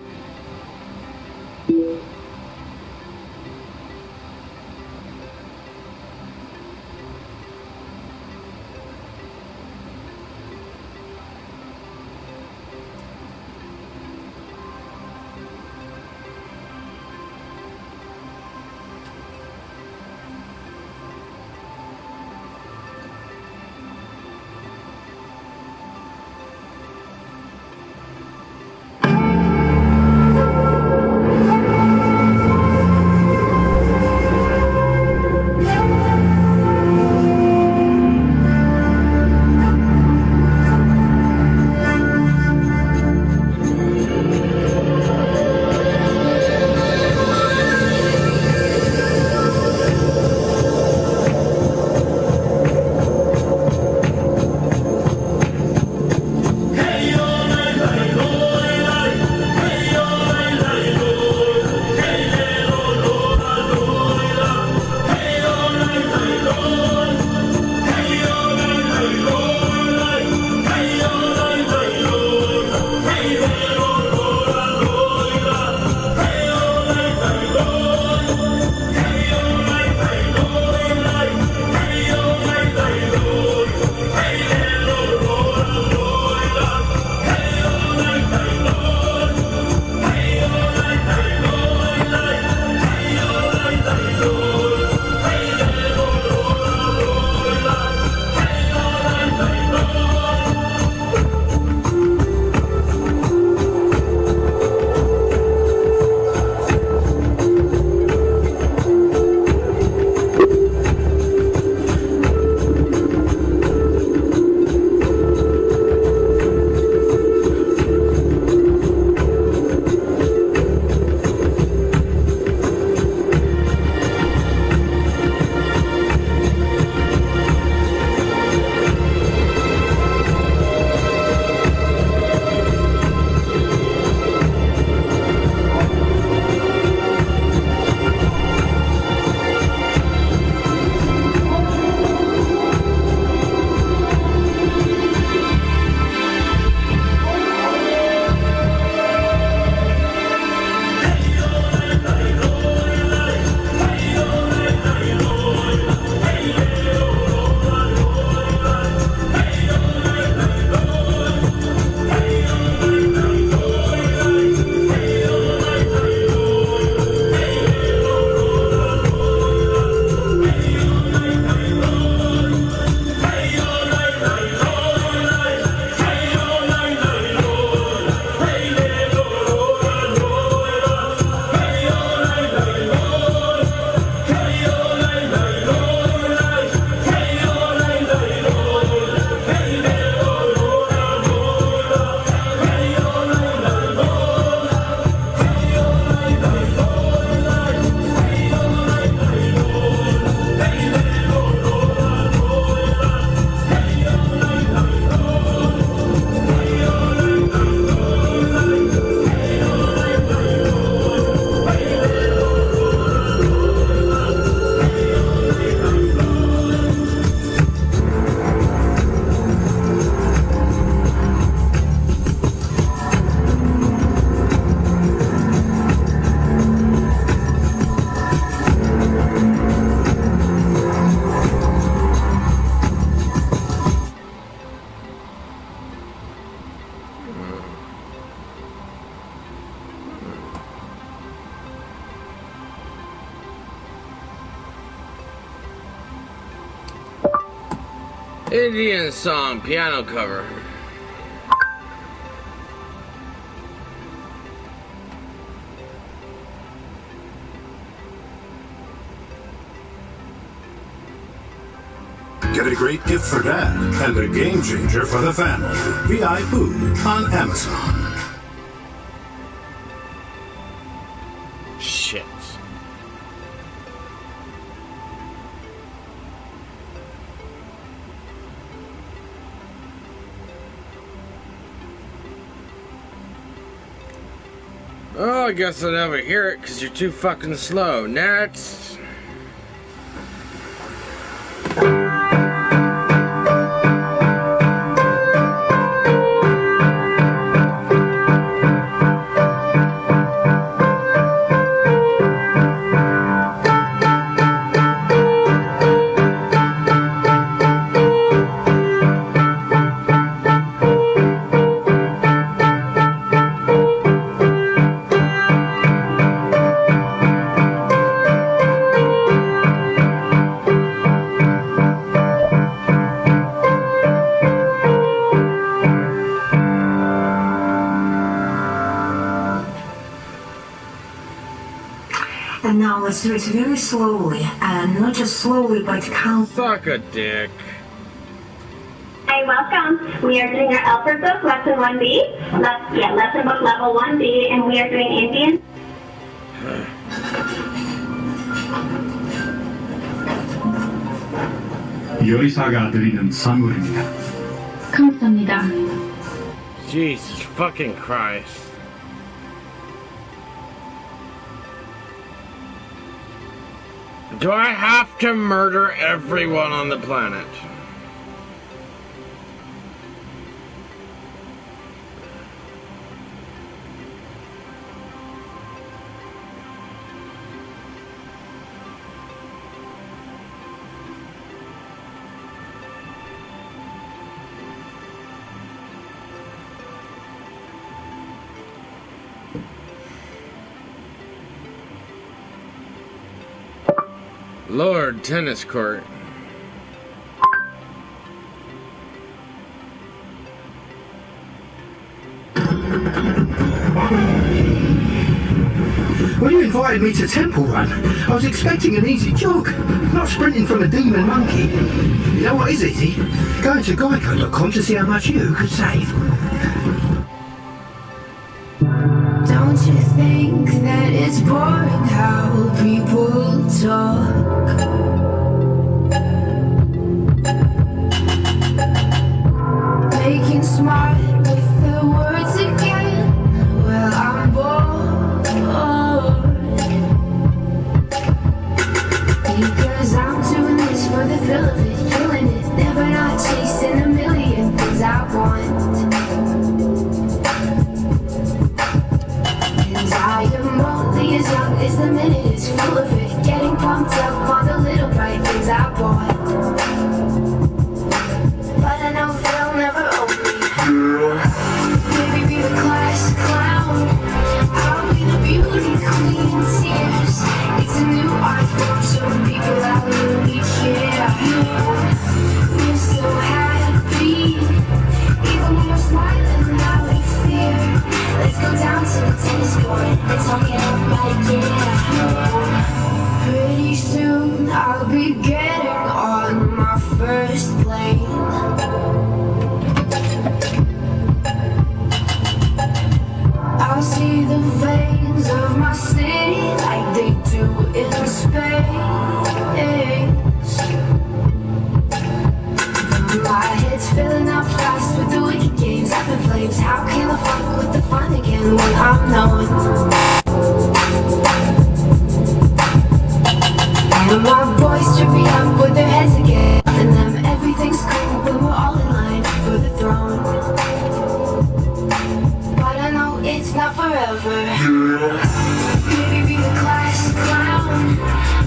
Indian song, piano cover. Get a great gift for dad and a game changer for the family. VI Food on Amazon. Shit. Oh, I guess I'll never hear it because you're too fucking slow. Next. And now let's do it very slowly, and not just slowly, but count. Suck a dick. Hi, welcome. We are doing our alphabet book, lesson 1B. Lesson book level 1B, and we are doing Indian. 요리사가 드리는 선물입니다. 감사합니다. Jesus fucking Christ. Do I have to murder everyone on the planet? Lord tennis court. When you invited me to Temple Run, I was expecting an easy jog, not sprinting from a demon monkey. You know what is easy? Going to Geico.com to see how much you could save. Don't you think that it's boring how people talk? Making smart with the words again. Well, I'm bored. Because I'm doing this for the thrill of it, killing it, never not chasing a million things I want. I am only as young as the minute is full of it, getting pumped up on the little bright things I bought. But I know they'll never own me. Maybe be the class clown, I'll be the beauty queen in tears. It's a new art form showing people how really care. We're so happy, even when we're smiling now we fear. Let's go down to the tennis court and talk it up right there. Pretty soon I'll be getting on my first plane. I'll see the veins of my city like they do in space. My head's filling up fast with the wicked games, up in flames. How can I fuck with the fun again when I'm knowing? And my boys trip me up with their heads again, and them everything's cool when we're all in line for the throne. But I know it's not forever. Maybe be the class clown,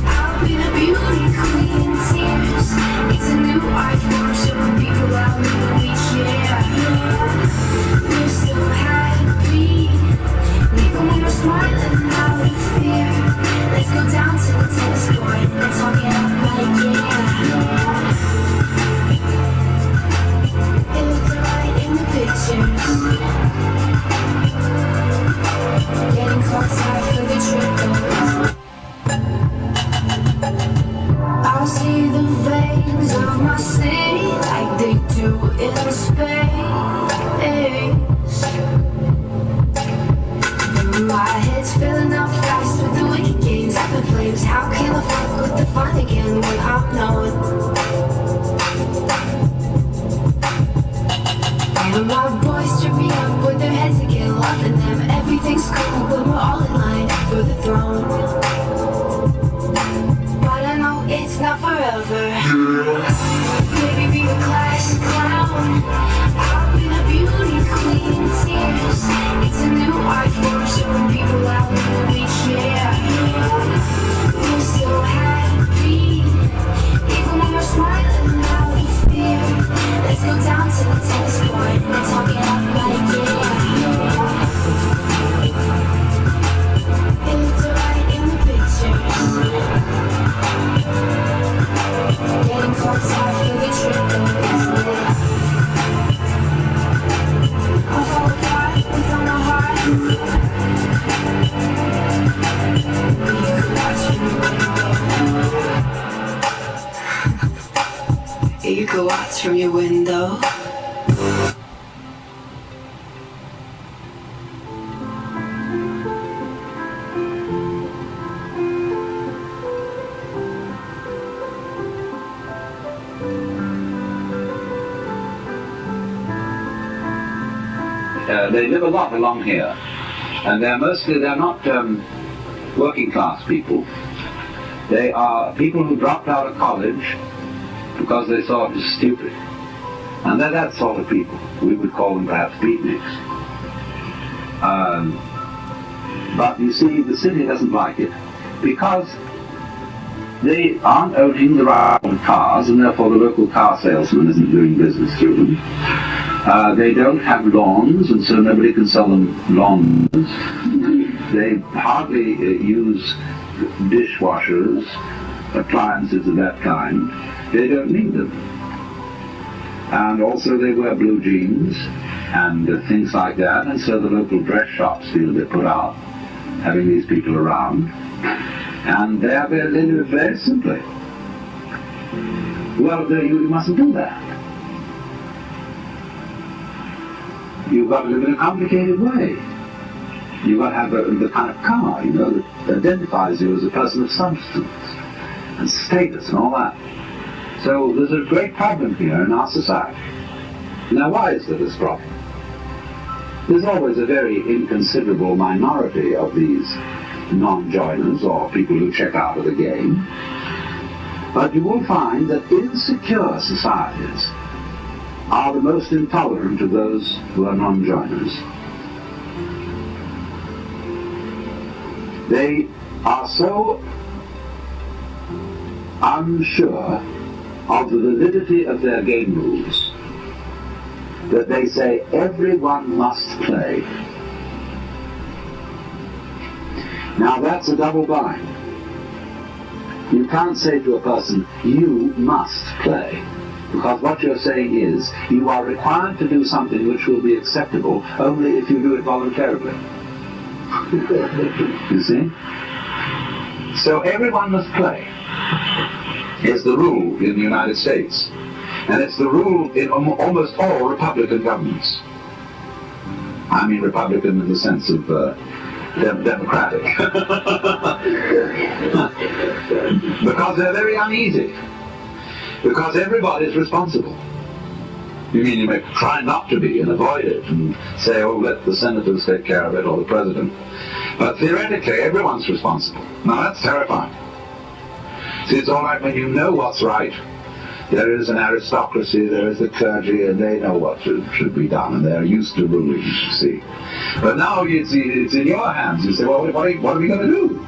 I'll be the beauty queen in tears. It's a new art form showing people how really care. We're so happy, even when we're smiling now we fear. Let's go down to the tennis court and talk it up right, yeah. I see the veins of my city like they do in space. My head's filling up fast with the wicked games I've been flames. How can I fuck with the fun again when I'm known? And my boys strip me up with their heads again, loving them. Everything's cool, but we're all in line for the throne. But I know it's not forever. Maybe be a class clown. I'll be the beauty queen. Tears. It's a new art form, showing people out when we care. We're so happy, even when we're smiling out of fear. Let's go down to the tennis court and talk it up like yeah. It looked alright in the pictures. Getting fucked up for the trip though, isn't it? I fall apart without my heart. You could watch from your window. They live a lot along here, and they're not working class people. They are people who dropped out of college because they thought it was stupid. And they're that sort of people. We would call them perhaps beatniks. But you see, the city doesn't like it because they aren't owning the right cars, and therefore the local car salesman isn't doing business through them. They don't have lawns, and so nobody can sell them lawns. They hardly use dishwashers, appliances of that kind. They don't need them. And also they wear blue jeans and things like that, and so the local dress shops feel a bit put out having these people around. And they live very simply. Well, you mustn't do that. You've got to live in a complicated way. You've got to have the kind of car, that identifies you as a person of substance and status and all that. So there's a great problem here in our society. Now, why is there this problem? There's always a very inconsiderable minority of these non-joiners or people who check out of the game. But you will find that insecure societies are the most intolerant of those who are non-joiners. They are so unsure of the validity of their game rules that they say everyone must play. Now that's a double bind. You can't say to a person, you must play. Because what you're saying is, you are required to do something which will be acceptable only if you do it voluntarily. You see? So everyone must play is the rule in the United States. And it's the rule in almost all Republican governments. I mean Republican in the sense of democratic. Because they're very uneasy. Because everybody is responsible. You mean you may try not to be and avoid it and say, oh, let the senators take care of it or the president. But theoretically, everyone's responsible. Now that's terrifying. See, it's all right when you know what's right. There is an aristocracy, there is the clergy, and they know what should be done, and they're used to ruling, you see. But now it's in your hands. You say, well, what are we going to do?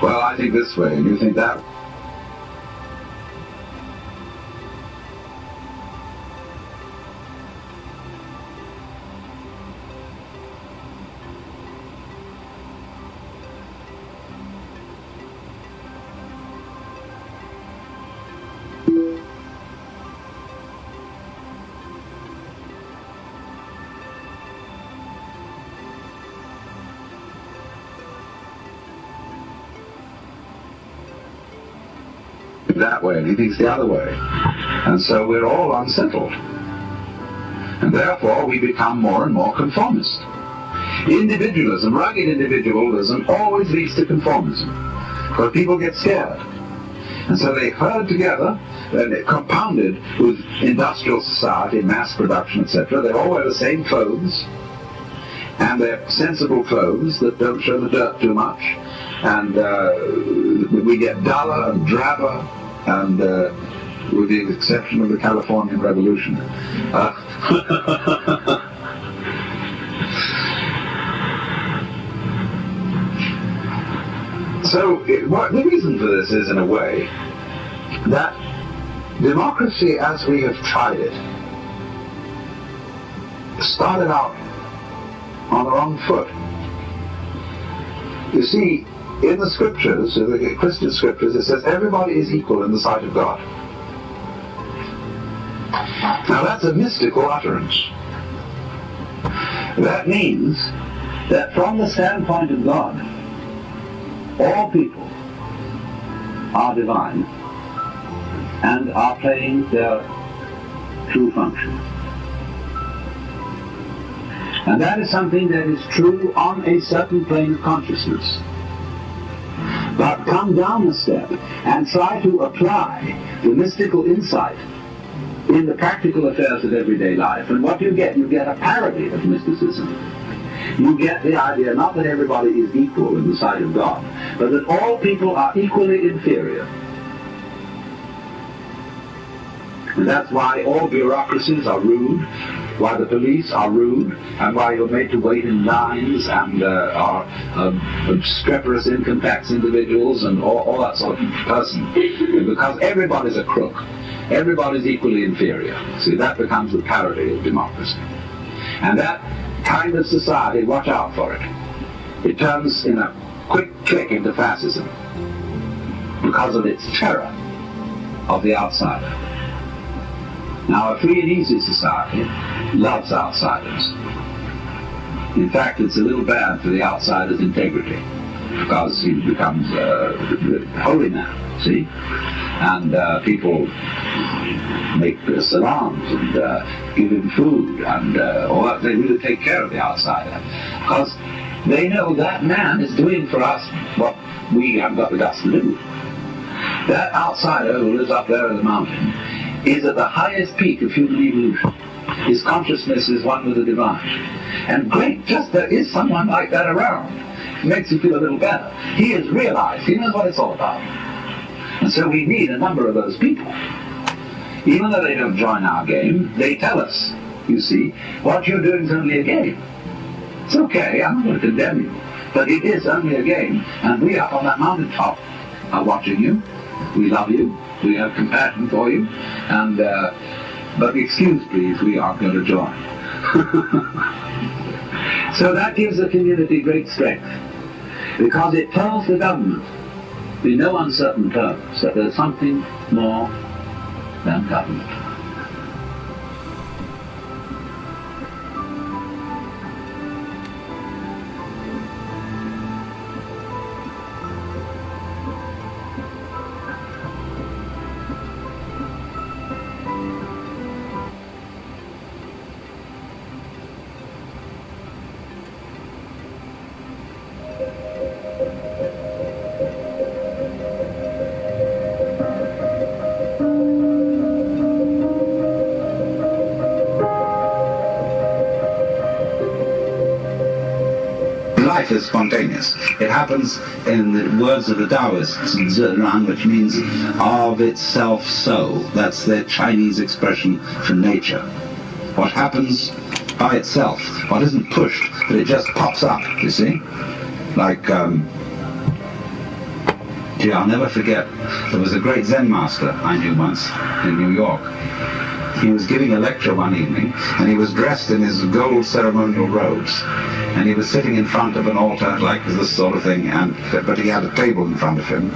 Well, I think this way, and you think that way. that way and he thinks the other way. And so we're all unsettled. And therefore we become more and more conformist. Individualism, rugged individualism, always leads to conformism. Because people get scared. And so they herd together, and compounded with industrial society, mass production, etc. They all wear the same clothes, and they're sensible clothes that don't show the dirt too much. And we get duller and drabber, and with the exception of the Californian Revolution. So the reason for this is, in a way, that democracy as we have tried it started out on the wrong foot. You see, in the scriptures, in the Christian scriptures, it says everybody is equal in the sight of God. Now that's a mystical utterance. That means that from the standpoint of God, all people are divine and are playing their true function. And that is something that is true on a certain plane of consciousness. But come down a step and try to apply the mystical insight in the practical affairs of everyday life, and what you get a parody of mysticism. You get the idea not that everybody is equal in the sight of God, but that all people are equally inferior. And that's why all bureaucracies are rude, why the police are rude, and why you're made to wait in lines and are obstreperous income tax individuals and all that sort of person. Because everybody's a crook. Everybody's equally inferior. See, that becomes the parody of democracy. And that kind of society, watch out for it. It turns in a quick click into fascism because of its terror of the outsider. Now, a free and easy society loves outsiders. In fact, it's a little bad for the outsider's integrity because he becomes a holy man, see? And people make salams and give him food and all that. They really take care of the outsider because they know that man is doing for us what we haven't got the guts to do. That outsider who lives up there in the mountain is at the highest peak of human evolution. His consciousness is one with the divine. And great, just there is someone like that around. It makes you feel a little better. He has realized, he knows what it's all about. And so we need a number of those people. Even though they don't join our game, they tell us, you see, what you're doing is only a game. It's okay, I'm not going to condemn you, but it is only a game. And we up on that mountaintop are watching you. We love you. We have compassion for you. And but excuse please, we aren't going to join. So that gives the community great strength, because it tells the government in no uncertain terms that there's something more than government. Life is spontaneous. It happens, in the words of the Taoists, Zheran, which means of itself so. That's their Chinese expression for nature. What happens by itself. What isn't pushed, but it just pops up, you see? Like, gee, I'll never forget, there was a great Zen master I knew once in New York. He was giving a lecture one evening, and he was dressed in his gold ceremonial robes. And he was sitting in front of an altar like this sort of thing, but he had a table in front of him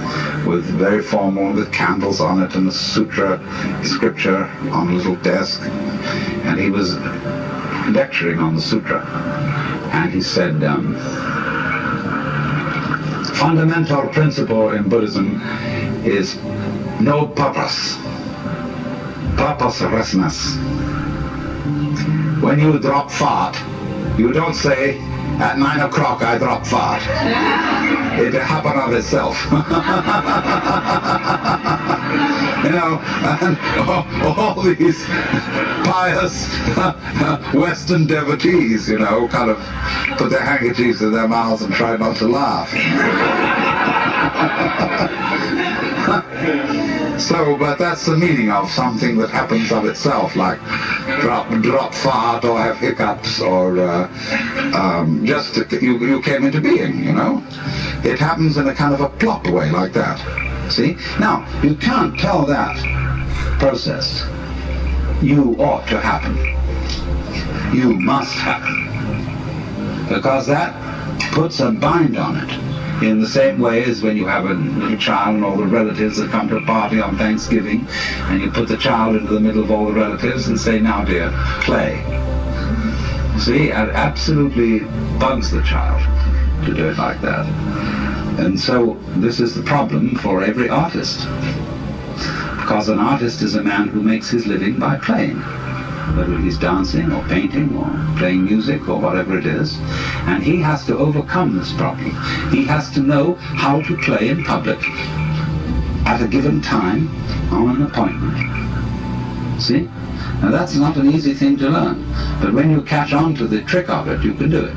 with very formal, with candles on it and a sutra scripture on a little desk. And he was lecturing on the sutra. And he said, fundamental principle in Buddhism is no purpose. Purposelessness. When you drop fart, you don't say, at 9 o'clock I drop fart. It happened of itself. You know, and all these pious Western devotees, you know, kind of put their handkerchiefs in their mouths and try not to laugh. So, but that's the meaning of something that happens of itself, like drop fart or have hiccups or you came into being, you know. It happens in a kind of a plop way like that. See? Now, you can't tell that process. You ought to happen. You must happen. Because that puts a bind on it. In the same way as when you have a little child and all the relatives that come to a party on Thanksgiving, and you put the child into the middle of all the relatives and say, now dear, play. See, it absolutely bugs the child to do it like that. And so this is the problem for every artist. Because an artist is a man who makes his living by playing. Whether he's dancing or painting or playing music or whatever it is. And he has to overcome this problem. He has to know how to play in public at a given time on an appointment. See? Now that's not an easy thing to learn. But when you catch on to the trick of it, you can do it.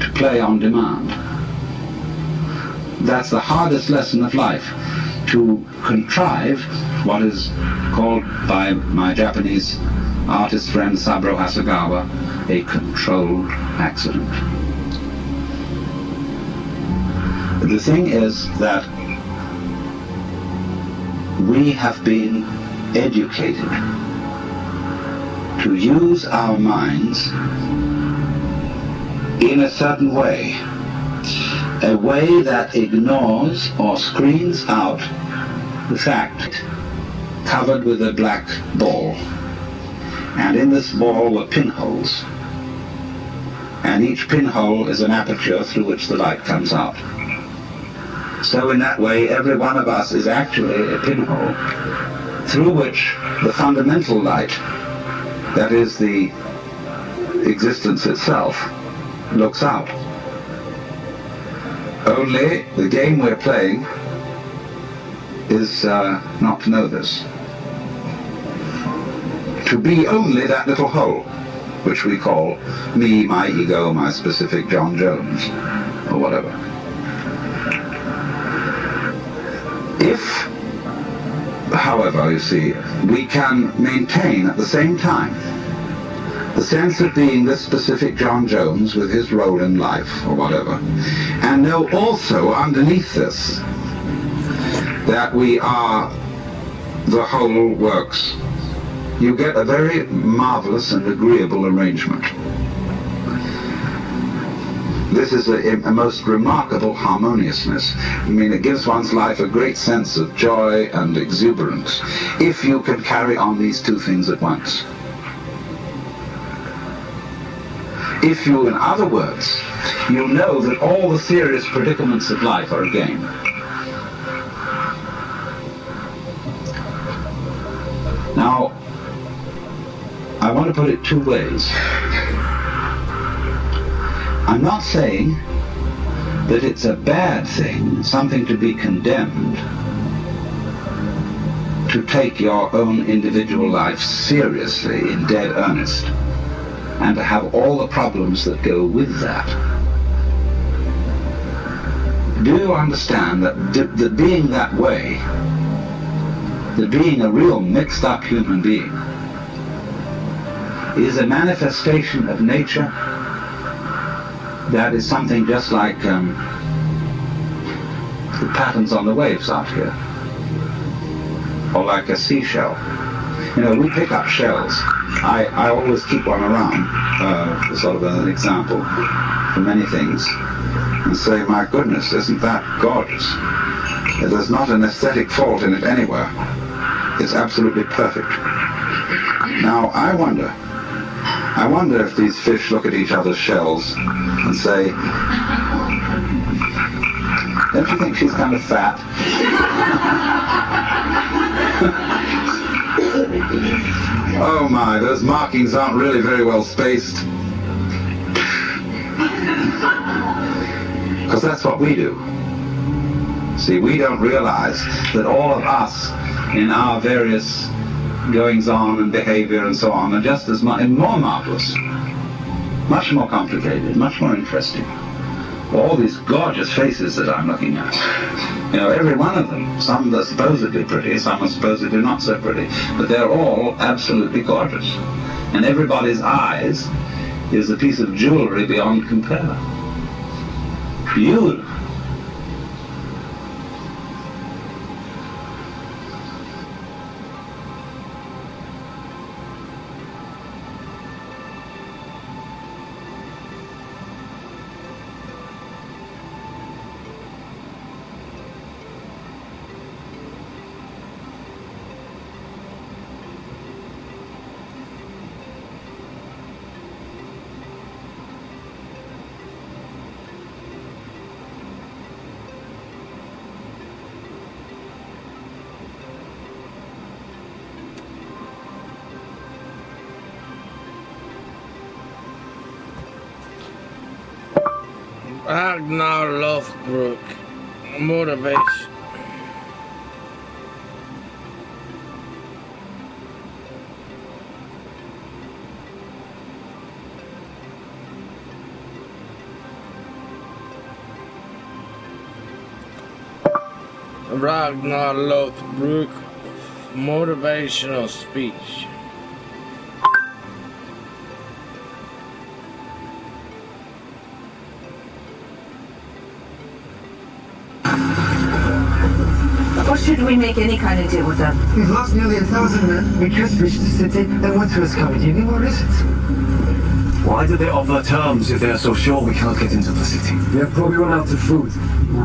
To play on demand. That's the hardest lesson of life. To contrive what is called by my Japanese artist friend Saburo Hasegawa a controlled accident. The thing is that we have been educated to use our minds in a certain way, a way that ignores or screens out the fact covered with a black ball, and in this ball were pinholes, and each pinhole is an aperture through which the light comes out. So in that way every one of us is actually a pinhole through which the fundamental light, that is the existence itself, looks out. Only the game we're playing is not to know this. To be only that little hole, which we call me, my ego, my specific John Jones, or whatever. If, however, you see, we can maintain at the same time the sense of being this specific John Jones with his role in life, or whatever, and know also underneath this that we are the whole works, you get a very marvelous and agreeable arrangement. This is a most remarkable harmoniousness. I mean, it gives one's life a great sense of joy and exuberance if you can carry on these two things at once. If you, in other words, you know that all the serious predicaments of life are a game. Now, I want to put it two ways. I'm not saying that it's a bad thing, something to be condemned, to take your own individual life seriously, in dead earnest, and to have all the problems that go with that. Do you understand that being that way, that being a real mixed up human being, is a manifestation of nature that is something just like the patterns on the waves out here, or like a seashell. You know, we pick up shells. I always keep one around, sort of an example for many things, and say, my goodness, isn't that gorgeous? There's not an aesthetic fault in it anywhere. It's absolutely perfect. Now, I wonder, I wonder if these fish look at each other's shells and say, don't you think she's kind of fat? Oh my, those markings aren't really very well spaced. Because that's what we do. See, we don't realize that all of us in our various goings-on and behavior and so on are just as much and more marvelous, much more complicated, much more interesting. All these gorgeous faces that I'm looking at, you know, every one of them, some are supposedly pretty, some are supposedly not so pretty, but they're all absolutely gorgeous. And everybody's eyes is a piece of jewelry beyond compare. Beautiful. Ragnar Lothbrok, motivation. Ragnar Lothbrok, motivational speech. Or should we make any kind of deal with them? We've lost nearly 1,000 men. We just reached the city, and what was coming. You know, what is it? Why do they offer terms if they're so sure we cannot get into the city? They're probably run out of food.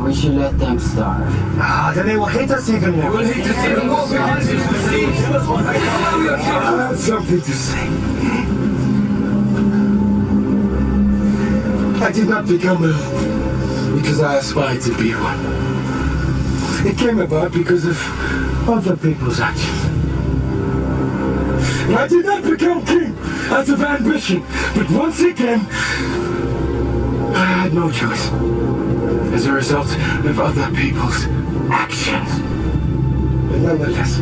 We should let them starve. Then they will hate us even more. We'll hate us even more. I have something to say. I did not become ill because I aspired to be one. It came about because of other people's actions. I did not become king out of ambition, but once again, I had no choice as a result of other people's actions. But nonetheless,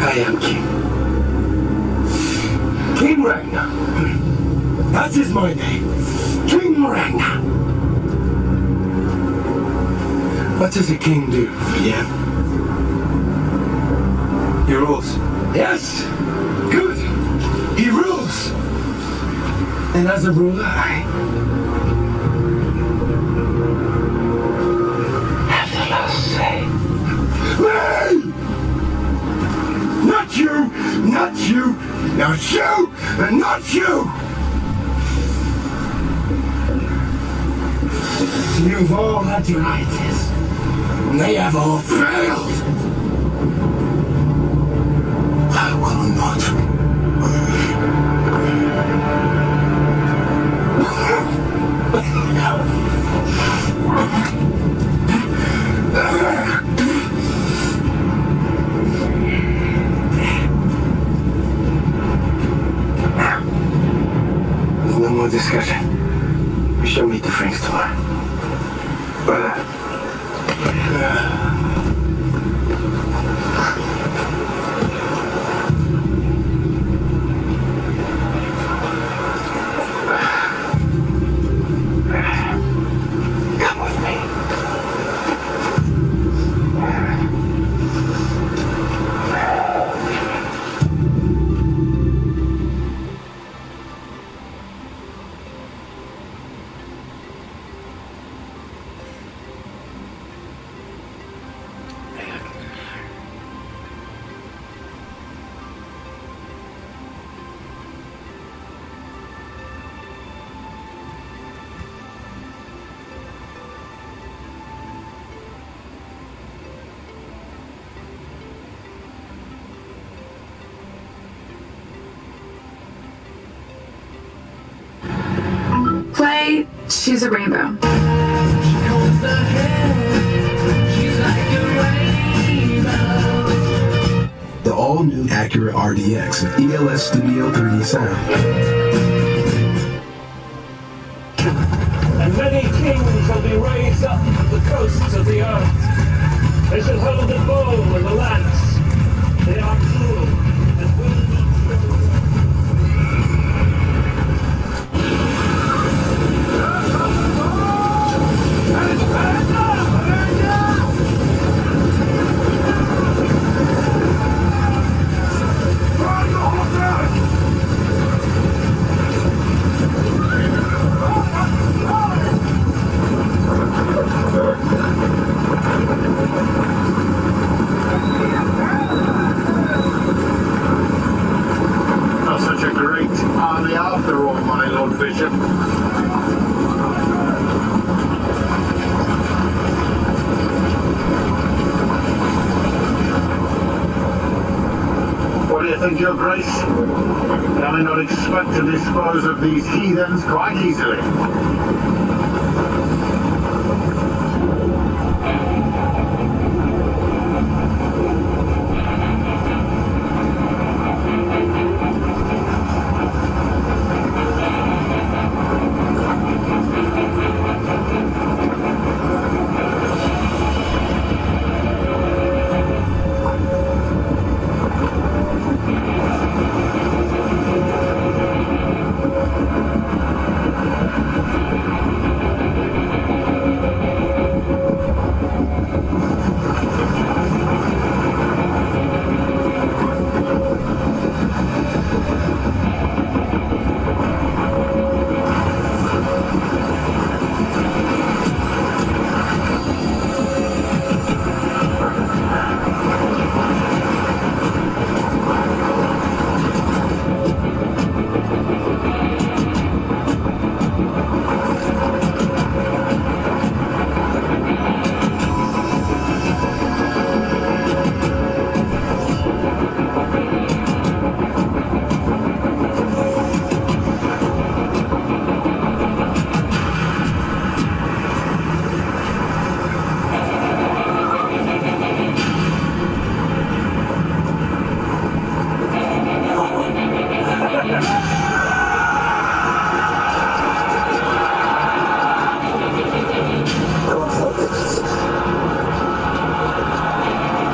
I am king. King Ragnar. That is my name. King Ragnar. What does a king do, yeah? He rules. Yes! Good! He rules! And as a ruler, I have the last say. Me! Not you! Not you! Not you! And not you! You've all had your ideas. And they have all failed. I will not. There's no more discussion. We shall meet the Franks tomorrow. Come with me. choose a rainbow. The all-new Acura RDX with ELS Studio 3D sound. And many kings shall be raised up from the coasts of the earth. They shall hold the bow and the lance. They are cruel and will not Not such a great army after all, my Lord Bishop. What do you think, Your Grace? Can I not expect to dispose of these heathens quite easily?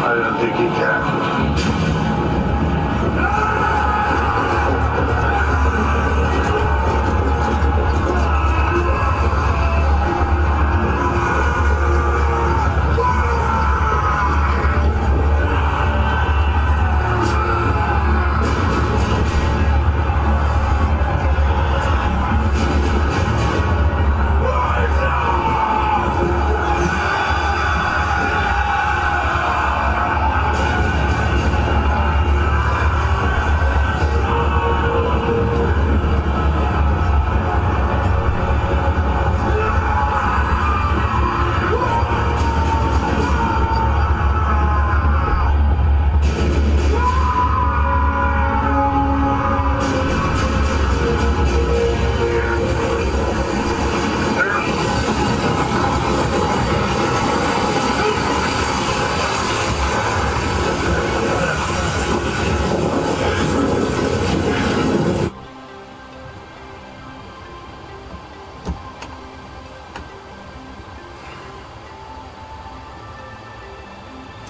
I don't think he can.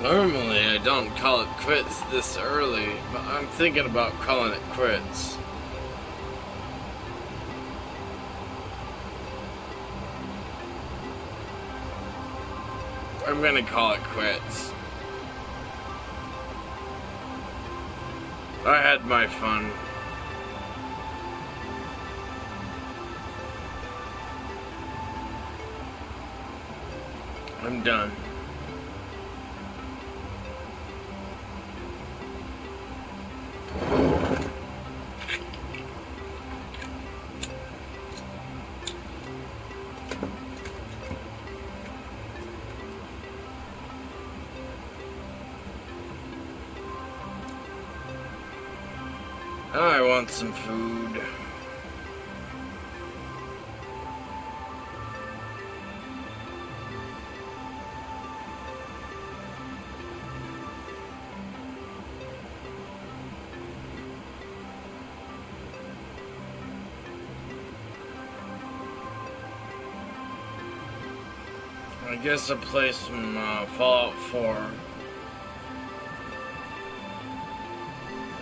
Normally I don't call it quits this early, but I'm thinking about calling it quits. I'm gonna call it quits. I had my fun. I'm done. I want some food. I guess I'll play some Fallout 4.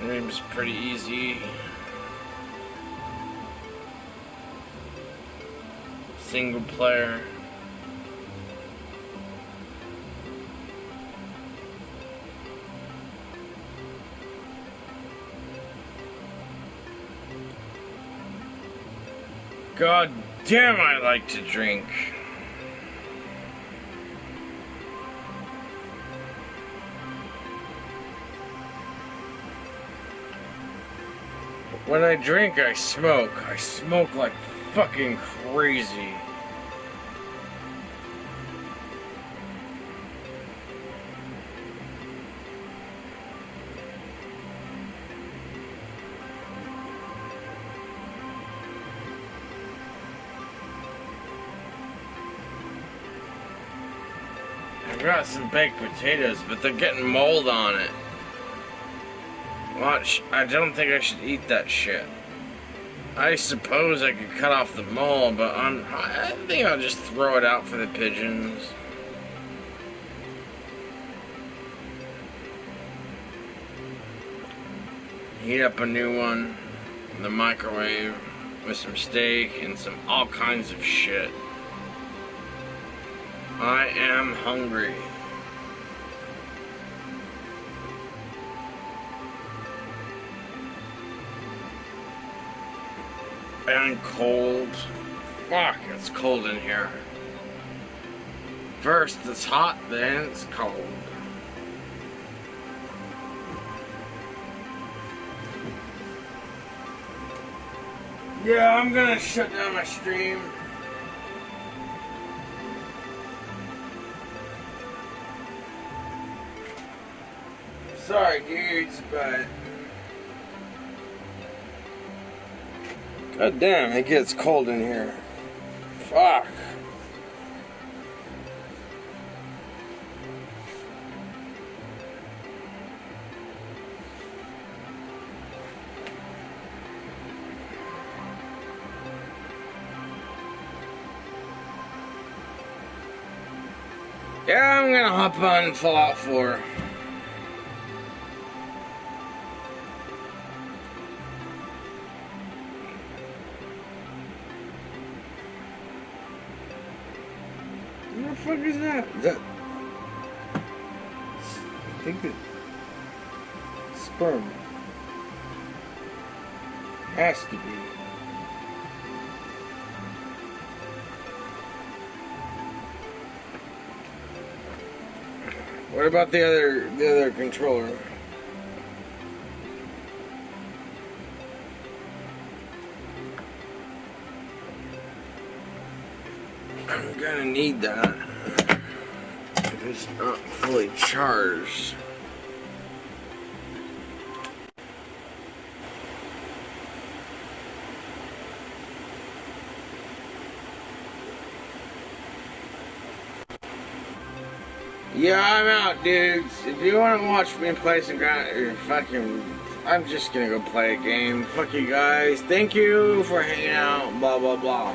The game's pretty easy. Single player. God damn, I like to drink. When I drink, I smoke. I smoke like fucking crazy. I got some baked potatoes, but they're getting mold on it. Watch, I don't think I should eat that shit. I suppose I could cut off the mold, but I think I'll just throw it out for the pigeons. Heat up a new one in the microwave with some steak and some all kinds of shit. I am hungry. And cold. Fuck, it's cold in here. First it's hot, then it's cold. Yeah, I'm gonna shut down my stream. Sorry dudes, but god damn, it gets cold in here. Fuck. Yeah, I'm gonna hop on Fallout 4. What the fuck is that? I think that sperm has to be. What about the other controller? I'm gonna need that. It's not fully charged. Yeah, I'm out, dudes. If you want to watch me play some I'm just gonna go play a game. Fuck you guys. Thank you for hanging out. Blah, blah, blah.